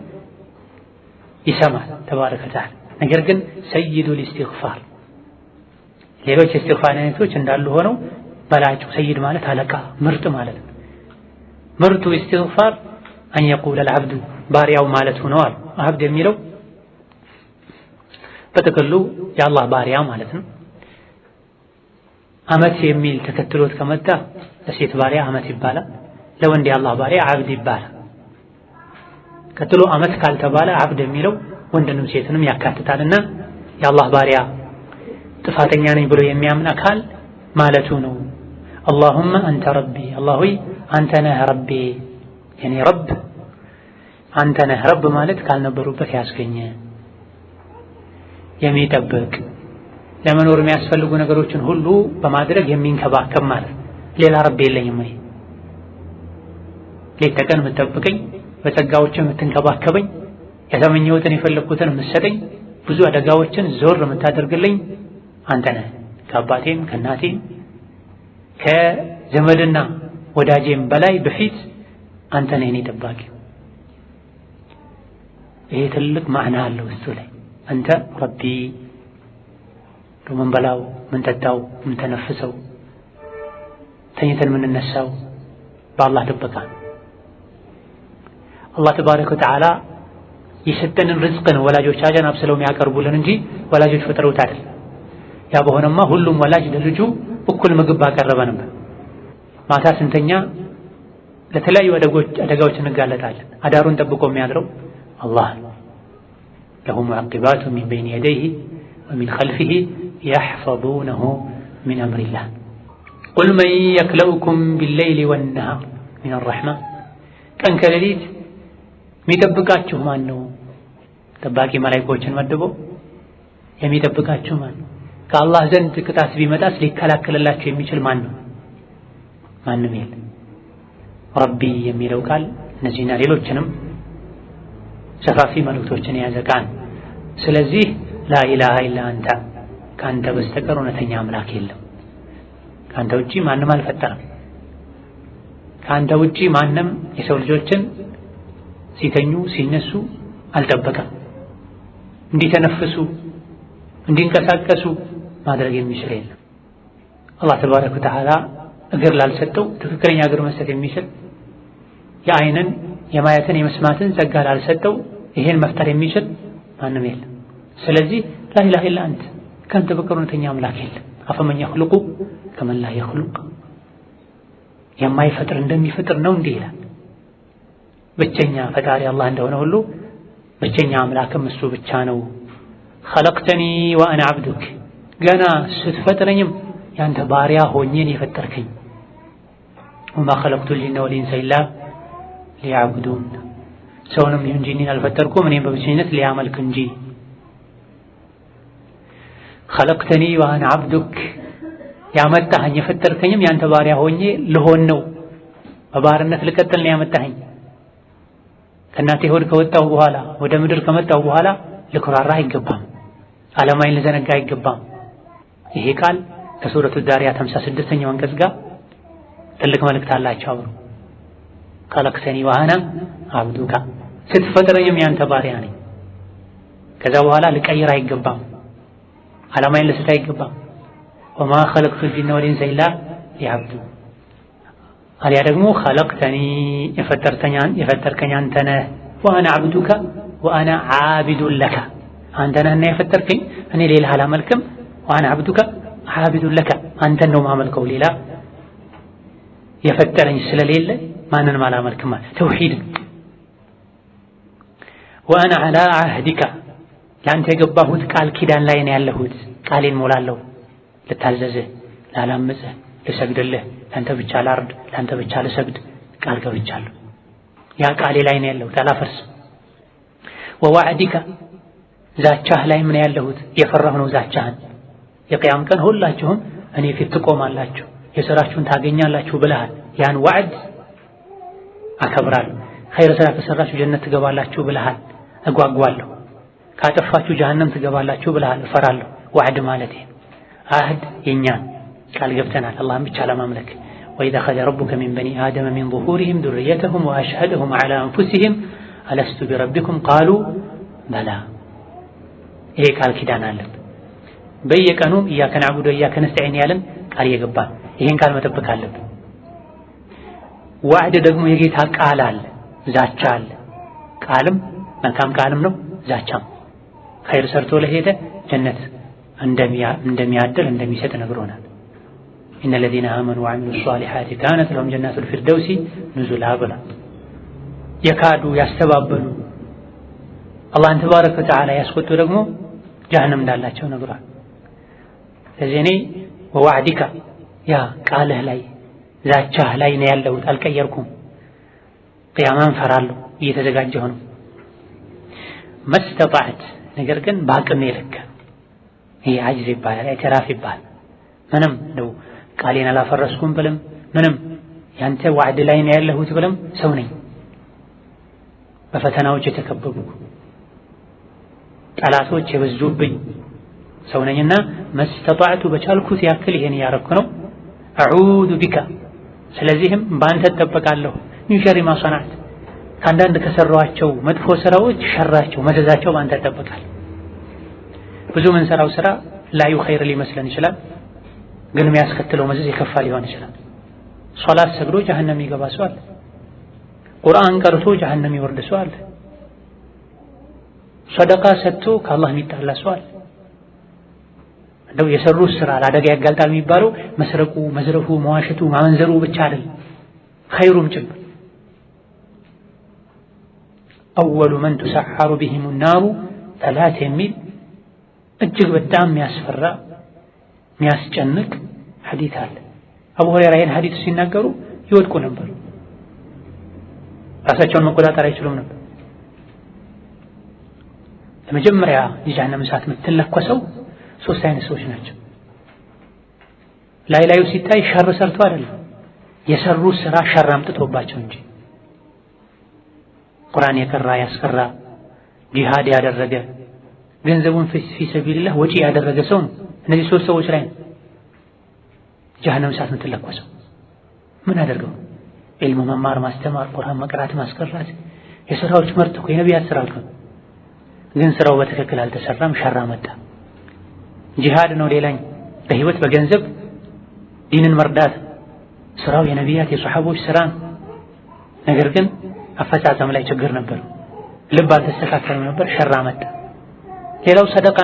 ይሰማል ተባረከ ወተዓላ። ነገር ግን ሰይዱል ኢስቲግፋር ሌሎች የኢስቲግፋር አይነቶች እንዳሉ ሆነው በላጩ ሰይድ ማለት አለቃ ምርጥ ማለት ነው። ምርጡ ኢስቲግፋር አን የቁለ አልዓብዱ ባሪያው ማለቱ ነው አሉ። አብድ የሚለው በጥቅሉ የአላህ ባሪያ ማለት ነው። አመት የሚል ተከትሎት ከመጣ ለሴት ባሪያ አመት ይባላል፣ ለወንድ የአላህ ባሪያ አብድ ይባላል። ቀጥሎ አመት ካልተባለ አብድ የሚለው ወንድንም ሴትንም ያካትታልና የአላህ ባሪያ ጥፋተኛ ነኝ ብሎ የሚያምን አካል ማለቱ ነው። አላሁመ አንተ ረቢ አላህ ሆይ አንተ ነህ ረቢ የኔ ረብ አንተ ነህ። ረብ ማለት ካልነበሩበት ያስገኘ የሚጠብቅ ለመኖር የሚያስፈልጉ ነገሮችን ሁሉ በማድረግ የሚንከባከብ ማለት ሌላ ረብ የለኝም። ወይ ሌት ተቀን የምትጠብቀኝ በጸጋዎች የምትንከባከበኝ የተመኘሁትን የፈለግኩትን የምትሰጠኝ ብዙ አደጋዎችን ዞር የምታደርግልኝ አንተ ነህ። ከአባቴም ከእናቴም ከዘመድና ወዳጄም በላይ በፊት አንተ ነህ የኔ ጠባቂ። ይሄ ትልቅ ማዕና አለው እሱ ላይ አንተ ረቢ ምን በላው ምን ጠጣው ምን ተነፍሰው ተኝተን ምን ነሳው በአላህ ጥበቃ። አላህ ተባረከ ወተዓላ የሰጠንን ርዝቅን ወላጆቻችን አብስለው የሚያቀርቡልን እንጂ ወላጆች ፈጥረውት አይደል። ያ በሆነማ ሁሉም ወላጅ ለልጁ እኩል ምግብ ባቀረበ ነበር። ማታ ስንተኛ ለተለያዩ አደጋዎች እንጋለጣለን። አዳሩን ጠብቆ የሚያድረው አላህ ለሁ ሙዐቂባቱ ሚን በይኒ የደይሂ ወሚን ኸልፊሂ የሕፈዙነሁ ሚን አምሪላህ ቁል መን የክለኡኩም ቢለይሊ ወነሃር ሚነ ረሕማን ቀን ከሌሊት የሚጠብቃችሁ ማን ነው? ጠባቂ መላኢኮችን መድቦ የሚጠብቃችሁ ማን ነው? ከአላህ ዘንድ ቅጣት ቢመጣስ ሊከላከልላችሁ የሚችል ማን ነው? ማንም የለም። ረቢ የሚለው ቃል እነዚህና ሌሎችንም ሰፋፊ መልእክቶችን የያዘ ቃል። ስለዚህ ላኢላሃ ኢላ አንተ ከአንተ በስተቀር እውነተኛ አምላክ የለም። ከአንተ ውጪ ማንም አልፈጠረም። ከአንተ ውጪ ማንም የሰው ልጆችን ሲተኙ ሲነሱ አልጠበቀም። እንዲተነፍሱ እንዲንቀሳቀሱ ማድረግ የሚችል የለም። አላህ ተባረከ ወተዓላ እግር ላልሰጠው ትክክለኛ እግር መስጠት የሚችል የአይንን የማየትን የመስማትን ጸጋ ላልሰጠው ይሄን መፍጠር የሚችል ማንም የለም። ስለዚህ ላኢላሃ ኢላ አንተ ከአንተ በቀር እውነተኛ አምላክ የለም። አፈመን የኽሉቁ ከመን ላ የኽሉቅ የማይፈጥር እንደሚፈጥር ነው እንዲህ ይላል። ብቸኛ ፈጣሪ አላህ እንደሆነ ሁሉ ብቸኛ አምላክም እሱ ብቻ ነው። ኸለቅተኒ ወአና ዐብዱክ ገና ስትፈጥረኝም ያንተ ባሪያ ሆኜን የፈጠርከኝ። ወማ ኸለቅቱል ጂነ ወልኢንሰ ኢላ ሊያዕቡዱን ሰውንም ይሁን ጂኒን አልፈጠርኩም እኔም በብቸኝነት ሊያመልክ እንጂ። ኸለቅተኒ ወአና ዐብዱክ ያመጣኸኝ የፈጠርከኝም ያንተ ባሪያ ሆኜ ልሆን ነው፣ በባርነት ልቀጥል ነው ያመጣኸኝ። ከእናቴ ሆድ ከወጣሁ በኋላ ወደ ምድር ከመጣሁ በኋላ ልኩራራ አይገባም፣ ዓላማዬን ልዘነጋ አይገባም። ይሄ ቃል ከሱረቱ ዛሪያት 56ኛው አንቀጽ ጋር ትልቅ መልእክት አላቸው አብሮ። ኸለቅተኒ ወአና ዐብዱካ ስትፈጥረኝም ያንተ ባሪያ ነኝ። ከዛ በኋላ ልቀይር አይገባም፣ ዓላማዬን ልስት አይገባም። ወማ ኸለቅቱል ጂነ ወልኢንሰ ኢላ ሊያዕቡዱን አሊያ ደግሞ ኸለቅተኒ የፈጠርከኝ አንተ ነህ፣ ወአና ዐብዱካ ወአና ዓቢዱን ለካ አንተ ነህና የፈጠርከኝ እኔ ሌላ አላመልክም። ወአና ዐብዱካ ዓቢዱን ለካ አንተን ነው ማመልከው፣ ሌላ የፈጠረኝ ስለሌለ ማንንም አላመልክም። ተውሂድ። ወአና ዐላ ዐህዲካ ለአንተ የገባሁት ቃል ኪዳን ላይ ነው ያለሁት። ቃሌን ሞላለሁ፣ ልታዘዝህ፣ ላላምፅህ፣ ልሰግድልህ፣ ለአንተ ብቻ ላርድ፣ ለአንተ ብቻ ልሰግድ ቃል ገብቻለሁ። ያ ቃሌ ላይ ነው ያለሁት፣ አላፈርስም። ወዋዕዲካ ዛቻህ ላይ ምን ያለሁት የፈራሁ ነው ዛቻህን። የቅያም ቀን ሁላችሁም እኔ ፊት ትቆማላችሁ የሥራችሁን ታገኛላችሁ ብለሃል። ያን ዋዕድ አከብራለሁ። ኸይር ሥራ ከሠራችሁ ጀነት ትገባላችሁ ብለሃል፣ እጓጓለሁ። ካጠፋችሁ ጀሃነም ትገባላችሁ ብለሃል፣ እፈራለሁ። ዋዕድ ማለት ይሄ አህድ የኛን ቃል ገብተናል አላህን ብቻ ለማምለክ። ወኢዝ አኸዘ ረቡከ ሚን በኒ አደመ ሚን ዙሁሪሂም ذርየተሁም ወአሽሀደሁም ዐላ አንፉሲሂም አለስቱ ቢረቢኩም ቃሉ በላ። ይሄ ቃል ኪዳን አለን። በየቀኑ ኢያከ ነዕቡዱ ወኢያከ ነስተዒን ያለን ቃል እየገባን ይሄን ቃል መጠበቅ አለብን። ዋዕድ ደግሞ የጌታ ቃል አለ፣ ዛቻ አለ። ቃልም መልካም ቃልም ነው፣ ዛቻም ኸይር ሰርቶ ለሄደ ጀነት እንደሚያድል እንደሚሰጥ ነግሮናል። ኢነ ለዚነ አመኑ ወዐሚሉ ሷሊሓቲ ካነት ለሁም ጀናቱል ፊርደውሲ ኑዙላ ብላ። የካዱ ያስተባበሉ አላህን ተባረከ ወተዓላ ያስቆጡ ደግሞ ጀሃነም እንዳላቸው ነግሯል። ስለዚህ እኔ ወዋዕዲካ ያ ቃልህ ላይ ዛቻህ ላይ ነው ያለሁት፣ አልቀየርኩም። ቅያማን ፈራለሁ፣ እየተዘጋጀሁ ነው። መስተጣዕት ነገር ግን በአቅሜ ልክ። ይሄ አጅዝ ይባላል፣ ኢዕትራፍ ይባላል። ምንም እንደው ቃሌን አላፈረስኩም ብልም ምንም ያንተ ዋዕድ ላይ ነው ያለሁት ብልም ሰው ነኝ፣ በፈተናዎች የተከበቡ ጠላቶች የበዙብኝ ሰው ነኝና መስተጣዕቱ በቻልኩት ያክል ይሄን ያረኩ ነው። አዑዙ ቢካ ስለዚህም በአንተ እጠበቃለሁ። ሚን ሸሪ ማ ሰነዕት ከአንዳንድ ከሰራኋቸው መጥፎ ስራዎች ሸራቸው መዘዛቸው በአንተ እጠበቃለሁ። ብዙ ምንሰራው ስራ ላዩ ኸይር ሊመስለን ይችላል፣ ግን የሚያስከትለው መዘዝ የከፋ ሊሆን ይችላል። ሶላት ሰግዶ ጀሀነም ይገባ ሰው አለ። ቁርአን ቀርቶ ጀሀነም ይወርድ ሰው አለ። ሰደቃ ሰጥቶ ከአላህ የሚጣላ ሰው አለ። እንደው የሰሩት ስራ ለአደጋ ያጋልጣል የሚባለው መስረቁ፣ መዝረፉ፣ መዋሸቱ፣ ማመንዘሩ ብቻ አይደለም፣ ኸይሩም ጭምር። አወሉ መን ቱሰሐሩ ቢሂሙ ናሩ ተላት የሚል እጅግ በጣም የሚያስፈራ የሚያስጨንቅ ሐዲት አለ። አቡ ሁረይራ ይህን ሐዲት ሲናገሩ ይወድቁ ነበር፣ ራሳቸውን መቆጣጠር አይችሉም ነበር። ለመጀመሪያ የጀሃነም እሳት የምትለኮሰው ሶስት አይነት ሰዎች ናቸው። ላዩ ሲታይ ሸር ሰርቶ አይደለም፣ የሰሩት ስራ ሸር አምጥቶባቸው እንጂ። ቁርአን የቀራ ያስቀራ፣ ጂሃድ ያደረገ፣ ገንዘቡን ፊ ሰቢልላህ ወጪ ያደረገ ሰው ነው። እነዚህ ሶስት ሰዎች ላይ ነው ጀሃነም እሳት የምትለኮሰው። ምን አደርገው? ዒልም መማር፣ ማስተማር፣ ቁርአን መቅራት፣ ማስቀራት የሥራዎች ምርጥ እኮ የነቢያት ሥራ እኮ። ግን ስራው በትክክል አልተሰራም፣ ሸራ መጣ። ጂሃድ ነው ሌላኝ በህይወት በገንዘብ ዲንን መርዳት ስራው የነቢያት የሷሐቦች ሥራ። ነገር ግን አፈጻጸም ላይ ችግር ነበር፣ ልብ አልተስተካከለም ነበር፣ ሸራ መጣ። ሌላው ሰደቃ፣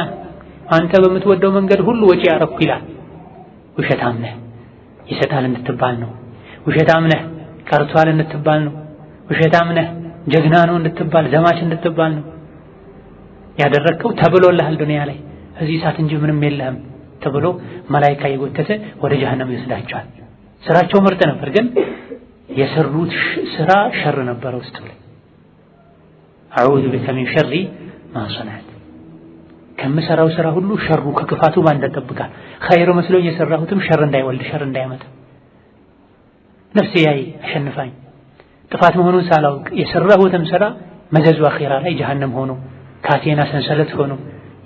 አንተ በምትወደው መንገድ ሁሉ ወጪ ያረኩ ይላል። ውሸታም ነህ ይሰጣል እንድትባል ነው። ውሸታም ነህ ቀርቷል እንድትባል ነው። ውሸታም ነህ ጀግና ነው እንድትባል፣ ዘማች እንድትባል ነው ያደረግከው። ተብሎልሃል ዱንያ ላይ እዚህ እሳት እንጂ ምንም የለህም ተብሎ መላኢካ የጎተተ ወደ ጀሃነም ይወስዳቸዋል። ስራቸው ምርጥ ነበር፣ ግን የሰሩት ስራ ሸር ነበር ውስጥ ላይ። አዑዙ ቢከ ሚን ሸሪ ማ ሰነዕት፣ ከምሰራው ስራ ሁሉ ሸሩ ከክፋቱ ባንተ ጠብቃል። ኸይር መስሎኝ የሰራሁትም ሸር እንዳይወልድ ሸር እንዳያመጣ ነፍሴ ያይ አሸንፋኝ ጥፋት መሆኑን ሳላውቅ የሰራሁትም ስራ መዘዙ አኺራ ላይ ጀሃነም ሆኖ ካቴና ሰንሰለት ሆኖ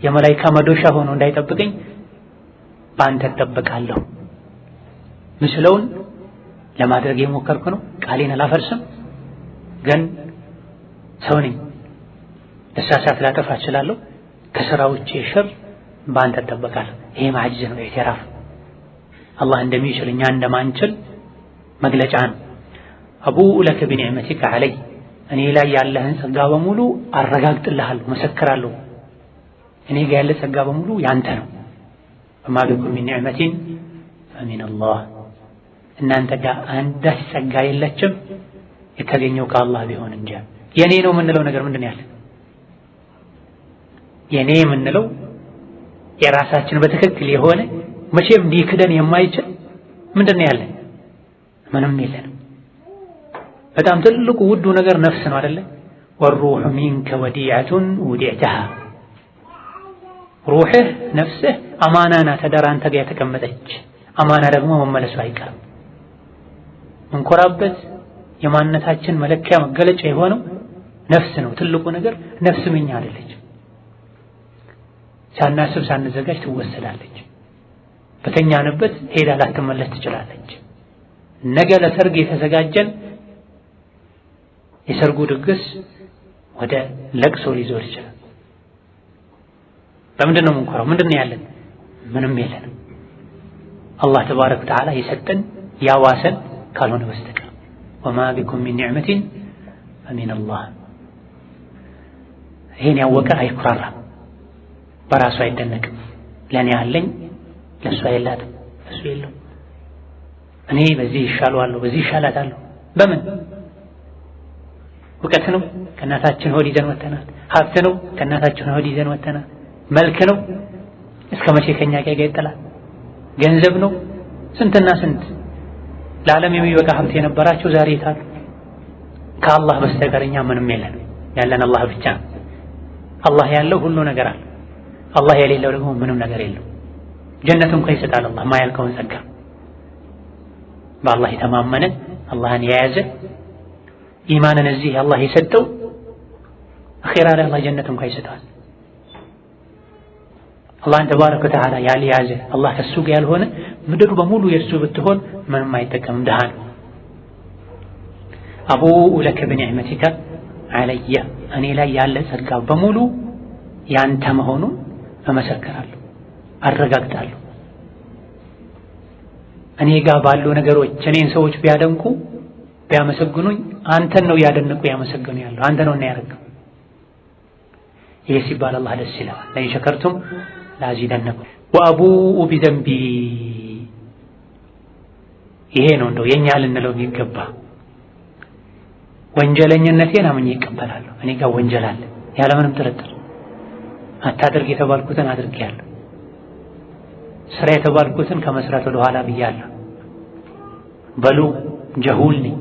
የመላኢካ መዶሻ ሆኖ እንዳይጠብቀኝ ባንተ እጠብቃለሁ። ምስለውን ለማድረግ የሞከርኩ ነው፣ ቃሌን አላፈርስም። ግን ሰው ነኝ፣ ልሳሳት ላጠፋ እችላለሁ። ከስራዎቼ ሸር ባንተ እጠብቃለሁ። ይሄ ማዕጅዝ ነው፣ ኢዕቲራፍ አላህ እንደሚችል እኛ እንደማንችል መግለጫ ነው። አቡኡ ለከ ቢኒዕመቲከ ዐለይ፣ እኔ ላይ ያለህን ጸጋ በሙሉ አረጋግጥልሃለሁ፣ መሰክራለሁ። እኔ ጋር ያለ ጸጋ በሙሉ ያንተ ነው። ወማ ቢኩም ሚን ኒዕመቲን ፈሚነላህ፣ እናንተ ጋር አንዳች ጸጋ የለችም የተገኘው ከአላህ ቢሆን እንጂ። የኔ ነው የምንለው ነገር ምንድን ነው ያለ? የኔ የምንለው የራሳችን በትክክል የሆነ መቼም ሊክደን የማይችል ምንድን ነው ያለን? ምንም የለንም። በጣም ትልቁ ውዱ ነገር ነፍስ ነው አይደለ? ወሩሑ ሚንከ ወዲዐቱን ውዲዕተሃ፣ ሩሕህ ነፍስህ አማና ናት፣ ተደራ አንተ ጋር የተቀመጠች አማና ደግሞ መመለሱ አይቀርም። እንኮራበት የማንነታችን መለኪያ መገለጫ የሆነው ነፍስ ነው። ትልቁ ነገር ነፍስ ምኛ አይደለች። ሳናስብ ሳንዘጋጅ ትወሰዳለች። በተኛንበት ሄዳ ላትመለስ ትችላለች። ነገ ለሰርግ የተዘጋጀን የሰርጉ ድግስ ወደ ለቅሶ ሊዞር ይችላል። በምንድን ነው የምንኮራው? ምንድን ነው ያለን? ምንም የለንም። አላህ ተባረከ ወተዓላ የሰጠን ያዋሰን ካልሆነ በስተቀር ወማ ቢኩም ሚን ኒዕመቲን ፈሚነላህ። ይሄን ያወቀ አይኩራራም፣ በራሱ አይደነቅም። ለእኔ አለኝ ለእሷ የላትም፣ እሱ የለው፣ እኔ በዚህ ይሻለዋለሁ በዚህ ይሻላታለሁ። በምን እውቀት ነው? ከእናታችን ሆድ ይዘን ወተናል። ሀብት ነው? ከእናታችን ሆድ ይዘን ወተናል። መልክ ነው? እስከ መቼ ከኛ ጋር ይጠላል? ገንዘብ ነው? ስንትና ስንት ለዓለም የሚበቃ ሀብት የነበራቸው ዛሬ የታሉ? ከአላህ በስተቀር እኛ ምንም የለን። ያለን አላህ ብቻ። አላህ ያለው ሁሉ ነገር አለ። አላህ የሌለው ደግሞ ምንም ነገር የለው። ጀነት እንኳን ይሰጣል አላህ ማያልቀውን ጸጋ። በአላህ የተማመነ አላህን የያዘ ኢማንን እዚህ አላህ የሰጠው አኺራ ላይ አላህ ጀነት እንኳን ይሰጣል። አላህን ተባረከ ወተዓላ ያልያዘ አላህ ከሱ ጋር ያልሆነ ምድሩ በሙሉ የእሱ ብትሆን ምንም አይጠቀምም፣ ድሃ ነው። አቡኡ ለከ ቢኒዕመቲከ ዐለየ፣ እኔ ላይ ያለ ጸጋ በሙሉ ያንተ መሆኑን እመሰክራለሁ፣ አረጋግጣለሁ። እኔ ጋር ባሉ ነገሮች እኔን ሰዎች ቢያደንቁ ቢያመሰግኑኝ አንተን ነው ያደነቁ ያመሰግኑ ያለው አንተ ነው እና ያረጋው። ይሄ ሲባል አላህ ደስ ይላል። ለኢን ሸከርቱም ላዚደነኩም ወአቡኡ ቢዘንቢ። ይሄ ነው እንደው የኛ ልንለው የሚገባ። ወንጀለኝነቴን አምኜ ይቀበላለሁ። እኔ ጋር ወንጀል አለ ያለምንም ጥርጥር። አታድርግ የተባልኩትን አድርጌያለሁ። ስራ የተባልኩትን ከመስራት ወደ ኋላ ብያለሁ። በሉ ጀሁል ነኝ፣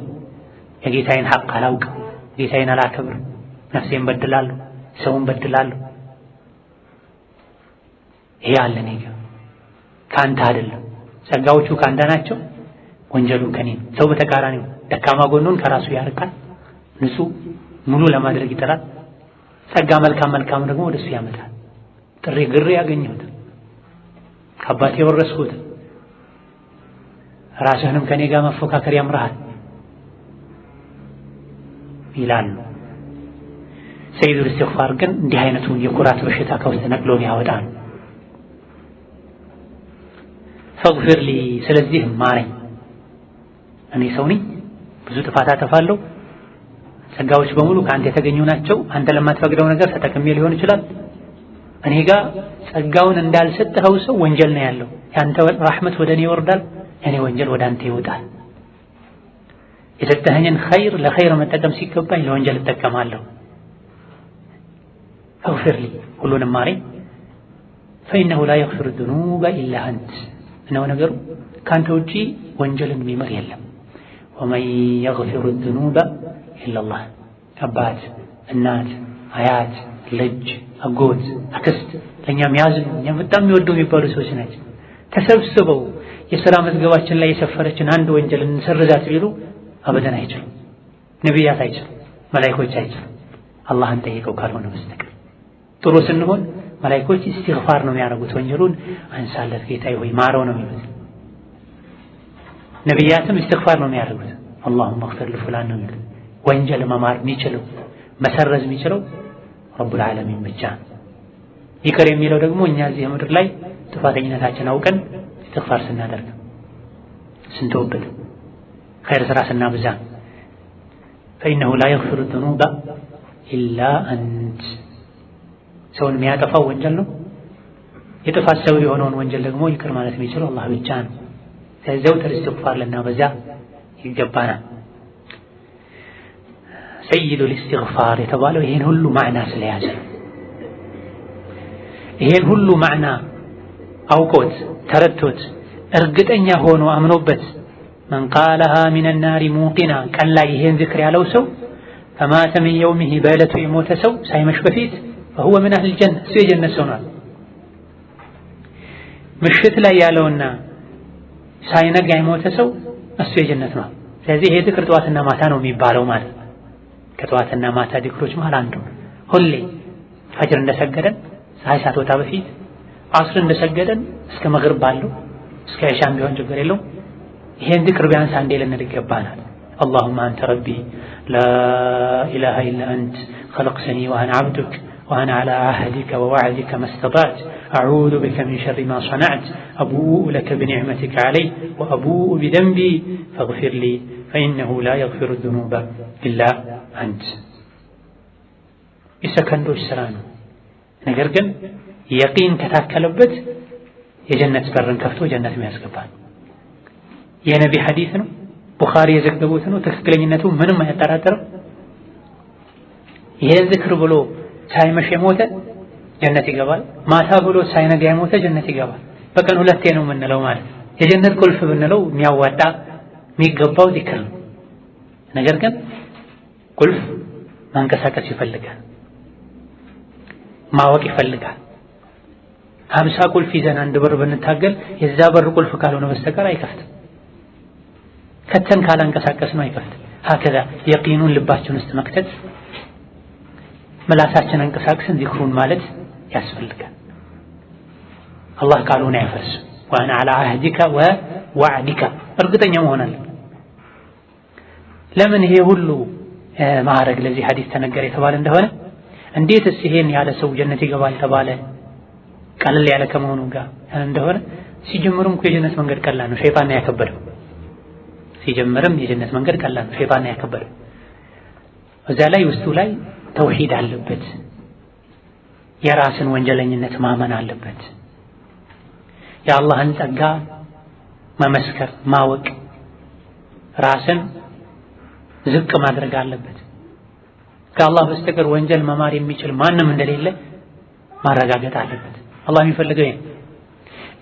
የጌታዬን ሐቅ አላውቅም፣ ጌታዬን አላከብርም፣ ነፍሴን በድላለሁ፣ ሰውን በድላለሁ። ይሄ አለ እኔ ጋር ከአንተ አይደለም። ጸጋዎቹ ከአንተ ናቸው፣ ወንጀሉ ከኔ ነው። ሰው በተቃራኒው ደካማ ጎኑን ከራሱ ያርቃል፣ ንጹህ ሙሉ ለማድረግ ይጥራል። ጸጋ መልካም ደግሞ ወደሱ ያመጣል። ጥሪ ግሬ ያገኘሁት ከአባቴ የወረስኩት ራስህንም ከኔ ጋር መፎካከር ያምርሃል ይላሉ። ሰይዱል ኢስቲግፋር ግን እንዲህ አይነቱን የኩራት በሽታ ከውስጥ ነቅሎ ያወጣል። ፈግፊር ሊ ስለዚህ ማረኝ፣ እኔ ሰው ነኝ፣ ብዙ ጥፋት አጠፋለሁ፣ ጸጋዎች በሙሉ ከአንተ የተገኙ ናቸው። አንተ ለማትፈቅደው ነገር ተጠቅሜ ሊሆን ይችላል። እኔ ጋር ጸጋውን እንዳልሰጠኸው ሰው ወንጀል ነው ያለው። ያንተ ረሕመት ወደ እኔ ይወርዳል፣ የኔ ወንጀል ወደ አንተ ይወጣል። የሰጠኸኝን ኸይር ለኸይር መጠቀም ሲገባኝ ለወንጀል እጠቀማለሁ። ፈግፊር ሊ ሁሉንም ማረኝ። ፈኢነሁ ላ የግፊሩ ዙኑበ ኢላ አንት ነው ነገሩ፣ ካንተ ውጪ ወንጀልን የሚምር የለም። ወመን የግፊሩ ዙኑበ ኢለላህ አባት፣ እናት፣ አያት፣ ልጅ፣ አጎት፣ አክስት ለእኛ የሚያዝኑ እኛም በጣም የሚወዱ የሚባሉ ሰዎች ናቸው። ተሰብስበው የሥራ መዝገባችን ላይ የሰፈረችን አንድ ወንጀል እንሰርዛት ቢሉ አበደን አይችሉም። ነቢያት አይችሉም፣ መላኢኮች አይችሉም፣ አላህን ጠይቀው ካልሆነ በስተቀር። ጥሩ ስንሆን መላኢኮች ኢስቲግፋር ነው የሚያደርጉት፣ ወንጀሉን አንሳለት ጌታዬ ሆይ ማረው ነው የሚሉት። ነቢያትም ኢስቲግፋር ነው የሚያደርጉት፣ አላሁመ እግፊር ለፉላን ነው የሚሉት። ወንጀል መማር የሚችለው መሰረዝ የሚችለው ረቡል ዓለሚን ብቻ። ይቅር የሚለው ደግሞ እኛ እዚህ ምድር ላይ ጥፋተኝነታችን አውቀን ኢስቲግፋር ስናደርግ፣ ስንተውበት፣ ኸይር ስራ ስናብዛ። ፈኢነሁ ላ የግፊሩ ዙኑበ ኢላ አንት ሰውን የሚያጠፋው ወንጀል ነው። የጥፋት ሰው የሆነውን ወንጀል ደግሞ ይቅር ማለት የሚችለው አላህ ብቻ ነው። ዘውትር ኢስቲግፋር ልናበዛ ይገባናል። ሰይዱል ኢስቲግፋር የተባለው ይሄን ሁሉ ማዕና ስለያዘ ይሄን ሁሉ ማዕና አውቆት ተረድቶት እርግጠኛ ሆኖ አምኖበት መን ቃለሃ ሚነ ናሪ ሙቂና ቀን ላይ ይሄን ዝክር ያለው ሰው ፈማተ ሚን የውሚሂ በዕለቱ የሞተ ሰው ሳይመሽ በፊት ፈሁወ ሚን አህሊል ጀና እሱ የጀነት ሰው ነው። ምሽት ላይ ያለውና ሳይነጋ የሞተ ሰው እሱ የጀነት ነው። ስለዚህ ይሄ ዝክር ጠዋትና ማታ ነው የሚባለው ማለት ነው። ከጠዋትና ማታ ዚክሮች መሃል አንዱ ሁሌ ፈጅር እንደሰገደን ፀሐይ ሳትወጣ በፊት፣ አስር እንደሰገደን እስከ መግሪብ ባለው እስከ ኢሻም ቢሆን ችግር የለውም ይሄን ዚክር ቢያንስ አንዴ ልንል ይገባናል። اللهم أنت ربي لا إله إلا أنت خلقتني وأنا عبدك وأنا على عهدك ووعدك ما استطعت أعوذ بك من شر ما صنعت أبوء لك بنعمتك علي وأبوء بذنبي فاغفر لي فإنه لا يغفر الذنوب إلا أنت የሰከንዶች ስራ ነው። ነገር ግን የቂን ከታከለበት የጀነት በርን ከፍቶ ጀነት የሚያስገባል። የነቢ ሐዲስ ነው፣ ቡኻሪ የዘገቡት ነው። ትክክለኝነቱ ምንም አያጠራጥርም። ይሄን ዝክር ብሎ ሳይመሽ የሞተ ጀነት ይገባል። ማታ ብሎ ሳይነጋ የሞተ ጀነት ይገባል። በቀን ሁለቴ ነው የምንለው ማለት የጀነት ቁልፍ ብንለው የሚያዋጣ የሚገባው ዚክር ነው። ነገር ግን ቁልፍ ማንቀሳቀስ ይፈልጋል፣ ማወቅ ይፈልጋል። 50 ቁልፍ ይዘን አንድ በር ብንታገል የዛ በር ቁልፍ ካልሆነ በስተቀር አይከፍትም። ከተን ካላንቀሳቀስ ነው አይከፍትም። ሀከዛ የቂኑን ልባችን ውስጥ መክተት፣ ምላሳችን አንቀሳቅሰን ዚክሩን ማለት ያስፈልጋል። አላህ ቃሉን አይፈርስም። ወአና ዐላ አህዲከ ወወዕዲከ እርግጠኛ መሆን አለብን። ለምን ይሄ ሁሉ ማዕረግ ለዚህ ሐዲስ ተነገረ የተባለ እንደሆነ እንዴትስ ይሄን ያለ ሰው ጀነት ይገባል ተባለ? ቀለል ያለ ከመሆኑ ጋር እንደሆነ ሲጀምርም እኮ የጀነት መንገድ ቀላል ነው፣ ሸይጣን ነው ያከበደው። ሲጀምርም የጀነት መንገድ ቀላል ነው፣ ሸይጣን ነው ያከበደው። እዛ ላይ ውስጡ ላይ ተውሂድ አለበት፣ የራስን ወንጀለኝነት ማመን አለበት፣ የአላህን ጸጋ መመስከር ማወቅ፣ ራስን ዝቅ ማድረግ አለበት። ከአላህ በስተቀር ወንጀል መማር የሚችል ማንም እንደሌለ ማረጋገጥ አለበት። አላህ የሚፈልገው ይሄን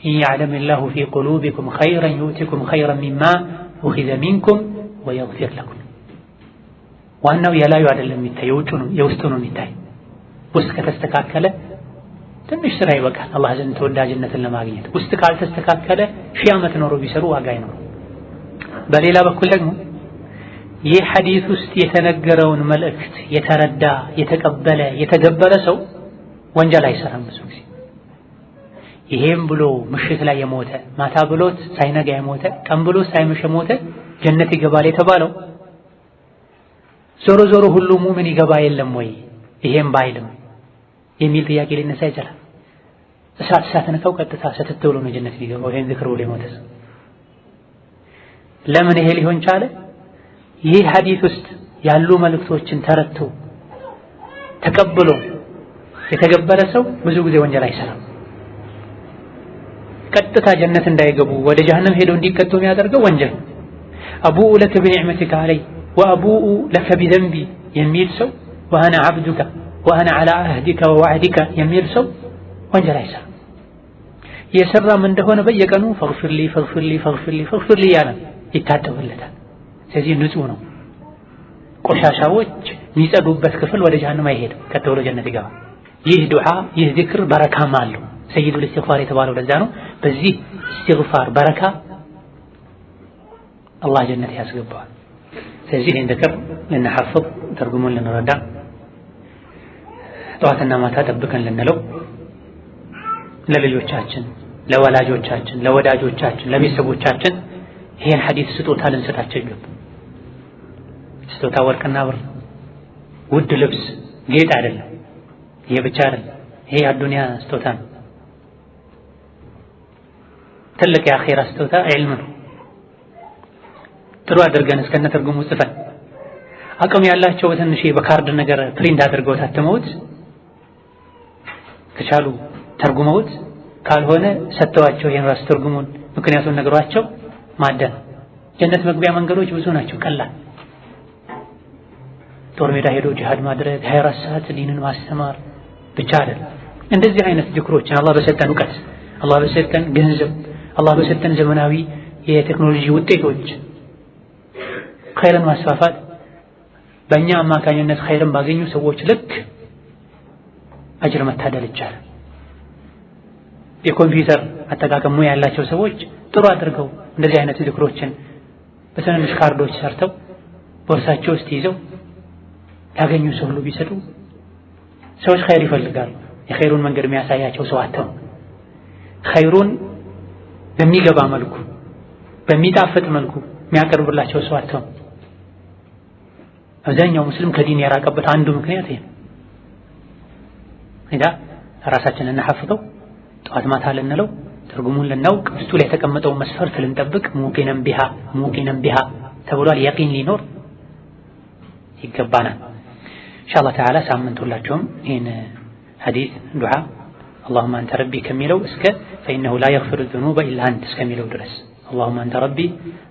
ኢን ያዕለም ላሁ ፊ ቁሉቢኩም ኸይረን ዩእቲኩም ኸይረን ሚማ ኡኺዘ ሚንኩም ወየግፊር ለኩም። ዋናው የላዩ አይደለም የሚታይ የውስጡ ነው የሚታይ። ውስጥ ከተስተካከለ ትንሽ ስራ ይበቃል አላህ ዘንድ ተወዳጅነትን ለማግኘት። ውስጥ ካልተስተካከለ ሺህ ዓመት ኖሮ ቢሰሩ ዋጋ አይኖርም። በሌላ በኩል ደግሞ ይህ ሐዲስ ውስጥ የተነገረውን መልእክት የተረዳ የተቀበለ የተገበረ ሰው ወንጀል አይሰራም። ብዙ ጊዜ ይሄም ብሎ ምሽት ላይ የሞተ ማታ ብሎት ሳይነጋ የሞተ ቀን ብሎት ሳይመሽ የሞተ ጀነት ይገባል የተባለው ዞሮ ዞሮ ሁሉ ሙእሚን ይገባ የለም ወይ ይሄም ባይልም የሚል ጥያቄ ሊነሳ ይችላል። እሳት ነካው ቀጥታ ሰተት ብሎ ነው ጀነት ሊገባው ይሄን ዝክር ብሎ የሞተ ሰው። ለምን ይሄ ሊሆን ቻለ? ይህ ሐዲስ ውስጥ ያሉ መልእክቶችን ተረድቶ ተቀብሎ የተገበረ ሰው ብዙ ጊዜ ወንጀል አይሰራም። ቀጥታ ጀነት እንዳይገቡ ወደ ጀሃነም ሄደው እንዲቀጡ የሚያደርገው ወንጀል። አቡኡ ለከ ቢኒዕመቲከ ዐለይ ወአቡኡ ለከ ቢዘንቢ የሚል ሰው ወአና ዐብዱከ ወአና ዐላ አህዲከ ወወዕዲከ የሚል ሰው ወንጀል አይሰራም። የሰራም እንደሆነ በየቀኑ ፈግፊርሊ ያለ ይታጠብለታል። ስለዚህ ንጹህ ነው። ቆሻሻዎች የሚጸዱበት ክፍል ወደ ጀሃነም አይሄድም፣ ቀጥ ብሎ ጀነት ይገባል። ይህ ዱዓ ይህ ዚክር በረካም አለው። ሰይዱል ኢስቲግፋር የተባለው ለዛ ነው። በዚህ ኢስቲግፋር በረካ አላህ ጀነት ያስገባዋል። ስለዚህ ይህን ዚክር ልንሐፍዝ ትርጉሙን ልንረዳ ጠዋትና ማታ ጠብቀን ልንለው ለልጆቻችን፣ ለወላጆቻችን፣ ለወዳጆቻችን፣ ለቤተሰቦቻችን ይሄን ሐዲስ ስጦታ ልንሰጣቸው ይገባል። ስጦታ ወርቅና ብር፣ ውድ ልብስ፣ ጌጥ አይደለም። ይሄ ብቻ አይደለም። ይሄ የዱንያ ስጦታ ነው። ትልቅ የአኺራ ስጦታ ዒልም ነው። ጥሩ አድርገን እስከነ ትርጉሙ ጽፈን አቅም ያላቸው በትንሽ በካርድ ነገር ፕሪንት አድርገው ታተመውት ከቻሉ ተርጉመውት ካልሆነ ሰጥተዋቸው ይሄን ራስ ትርጉሙን ምክንያቱን ነግሯቸው ማደን። ጀነት መግቢያ መንገዶች ብዙ ናቸው። ቀላል ጦር ሜዳ ሄዶ ጂሃድ ማድረግ 24 ሰዓት ዲንን ማስተማር ብቻ አይደለም። እንደዚህ አይነት ዚክሮችን አላህ በሰጠን እውቀት፣ አላህ በሰጠን ገንዘብ፣ አላህ በሰጠን ዘመናዊ የቴክኖሎጂ ውጤቶች ኸይርን ማስፋፋት በእኛ አማካኝነት ኸይርን ባገኙ ሰዎች ልክ አጅር መታደል ይቻላል። የኮምፒውተር አጠቃቀሙ ያላቸው ሰዎች ጥሩ አድርገው እንደዚህ አይነት ዚክሮችን በትንንሽ ካርዶች ሰርተው ቦርሳቸው ውስጥ ይዘው ያገኙ ሰው ሁሉ ቢሰጡ ሰዎች ኸይር ይፈልጋሉ። የኸይሩን መንገድ የሚያሳያቸው ሰው አተው ኸይሩን በሚገባ መልኩ በሚጣፍጥ መልኩ የሚያቀርብላቸው ሰው አተው። አብዛኛው ሙስሊም ከዲን የራቀበት አንዱ ምክንያት ይሄ ነው። ራሳችንን እናሐፍዘው፣ ጠዋት ማታ ልንለው፣ ትርጉሙን ልናውቅ፣ ውስጡ ላይ የተቀመጠውን መስፈርት ልንጠብቅ። ሙቂነን ቢሃ ተብሏል። የቂን ሊኖር ይገባናል። ኢንሻአላህ ተዓላ ሳምንት ሁላችሁም ይህን ሐዲስ ዱዓ አላሁመ አንተ ረቢ ከሚለው እስከ ፈኢነሁ ላ የግፊሩ ዙኑበ ኢላ አንተ እስከሚለው ድረስ አላሁመ አንተ ረቢ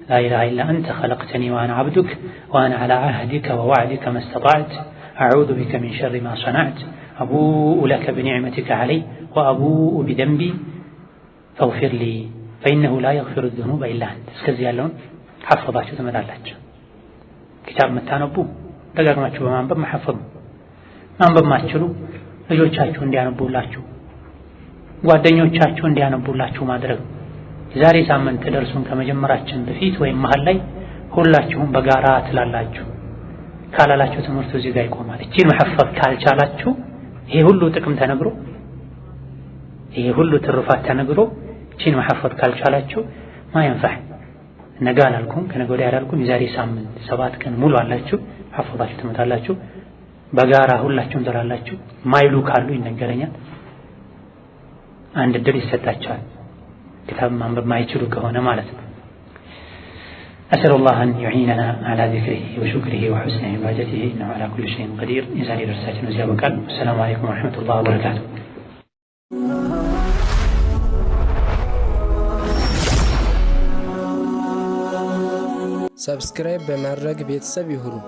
ላ ኢላሃ ኢላ አንተ ኸለቅተኒ ወአና ዐብዱክ ወአና ዐላ ዐህዲከ ወወዕዲከ መስተጣዕቱ አዑዙ ቢከ ሚን ሸሪ ማ ሰነዕቱ አቡኡ ለከ ቢኒዕመቲከ ዐለይ ወአቡኡ ቢዘንቢ ፈግፊር ሊ ፈኢነሁ ላ የግፊሩ ዙኑበ ኢላ አንተ። እስከዚህ ያለውን ሐፈዛችሁ ትመጣላችሁ። ኪታብ የምታነቡ ደጋግማችሁ በማንበብ መሐፈዝ። ማንበብ ማትችሉ ልጆቻችሁ እንዲያነቡላችሁ፣ ጓደኞቻችሁ እንዲያነቡላችሁ ማድረግ። ዛሬ ሳምንት ደርሱን ከመጀመራችን በፊት ወይም መሃል ላይ ሁላችሁም በጋራ ትላላችሁ። ካላላችሁ ትምህርቱ እዚህ ጋር ይቆማል። እቺን መሐፈዝ ካልቻላችሁ ይሄ ሁሉ ጥቅም ተነግሮ ይሄ ሁሉ ትሩፋት ተነግሮ እቺን መሐፈዝ ካልቻላችሁ ማይንፈዕ ነገ አላልኩም ከነገ ወዲያ አላልኩም የዛሬ ሳምንት 7 ቀን ሙሉ አላችሁ ሐፈዛችሁ ትመጣላችሁ። በጋራ ሁላችሁም ትላላችሁ። ማይሉ ካሉ ይነገረኛል። አንድ እድል ይሰጣቸዋል። كتاب ማንበብ ማይችሉ ከሆነ ማለት ነው። أسأل الله أن يعيننا على ذكره وشكره وحسن عبادته إنه على كل شيء قدير. يزالي درساتنا وزيابك. السلام عليكم ورحمة الله وبركاته. سبسكرايب بمرق بيتساب يهرو.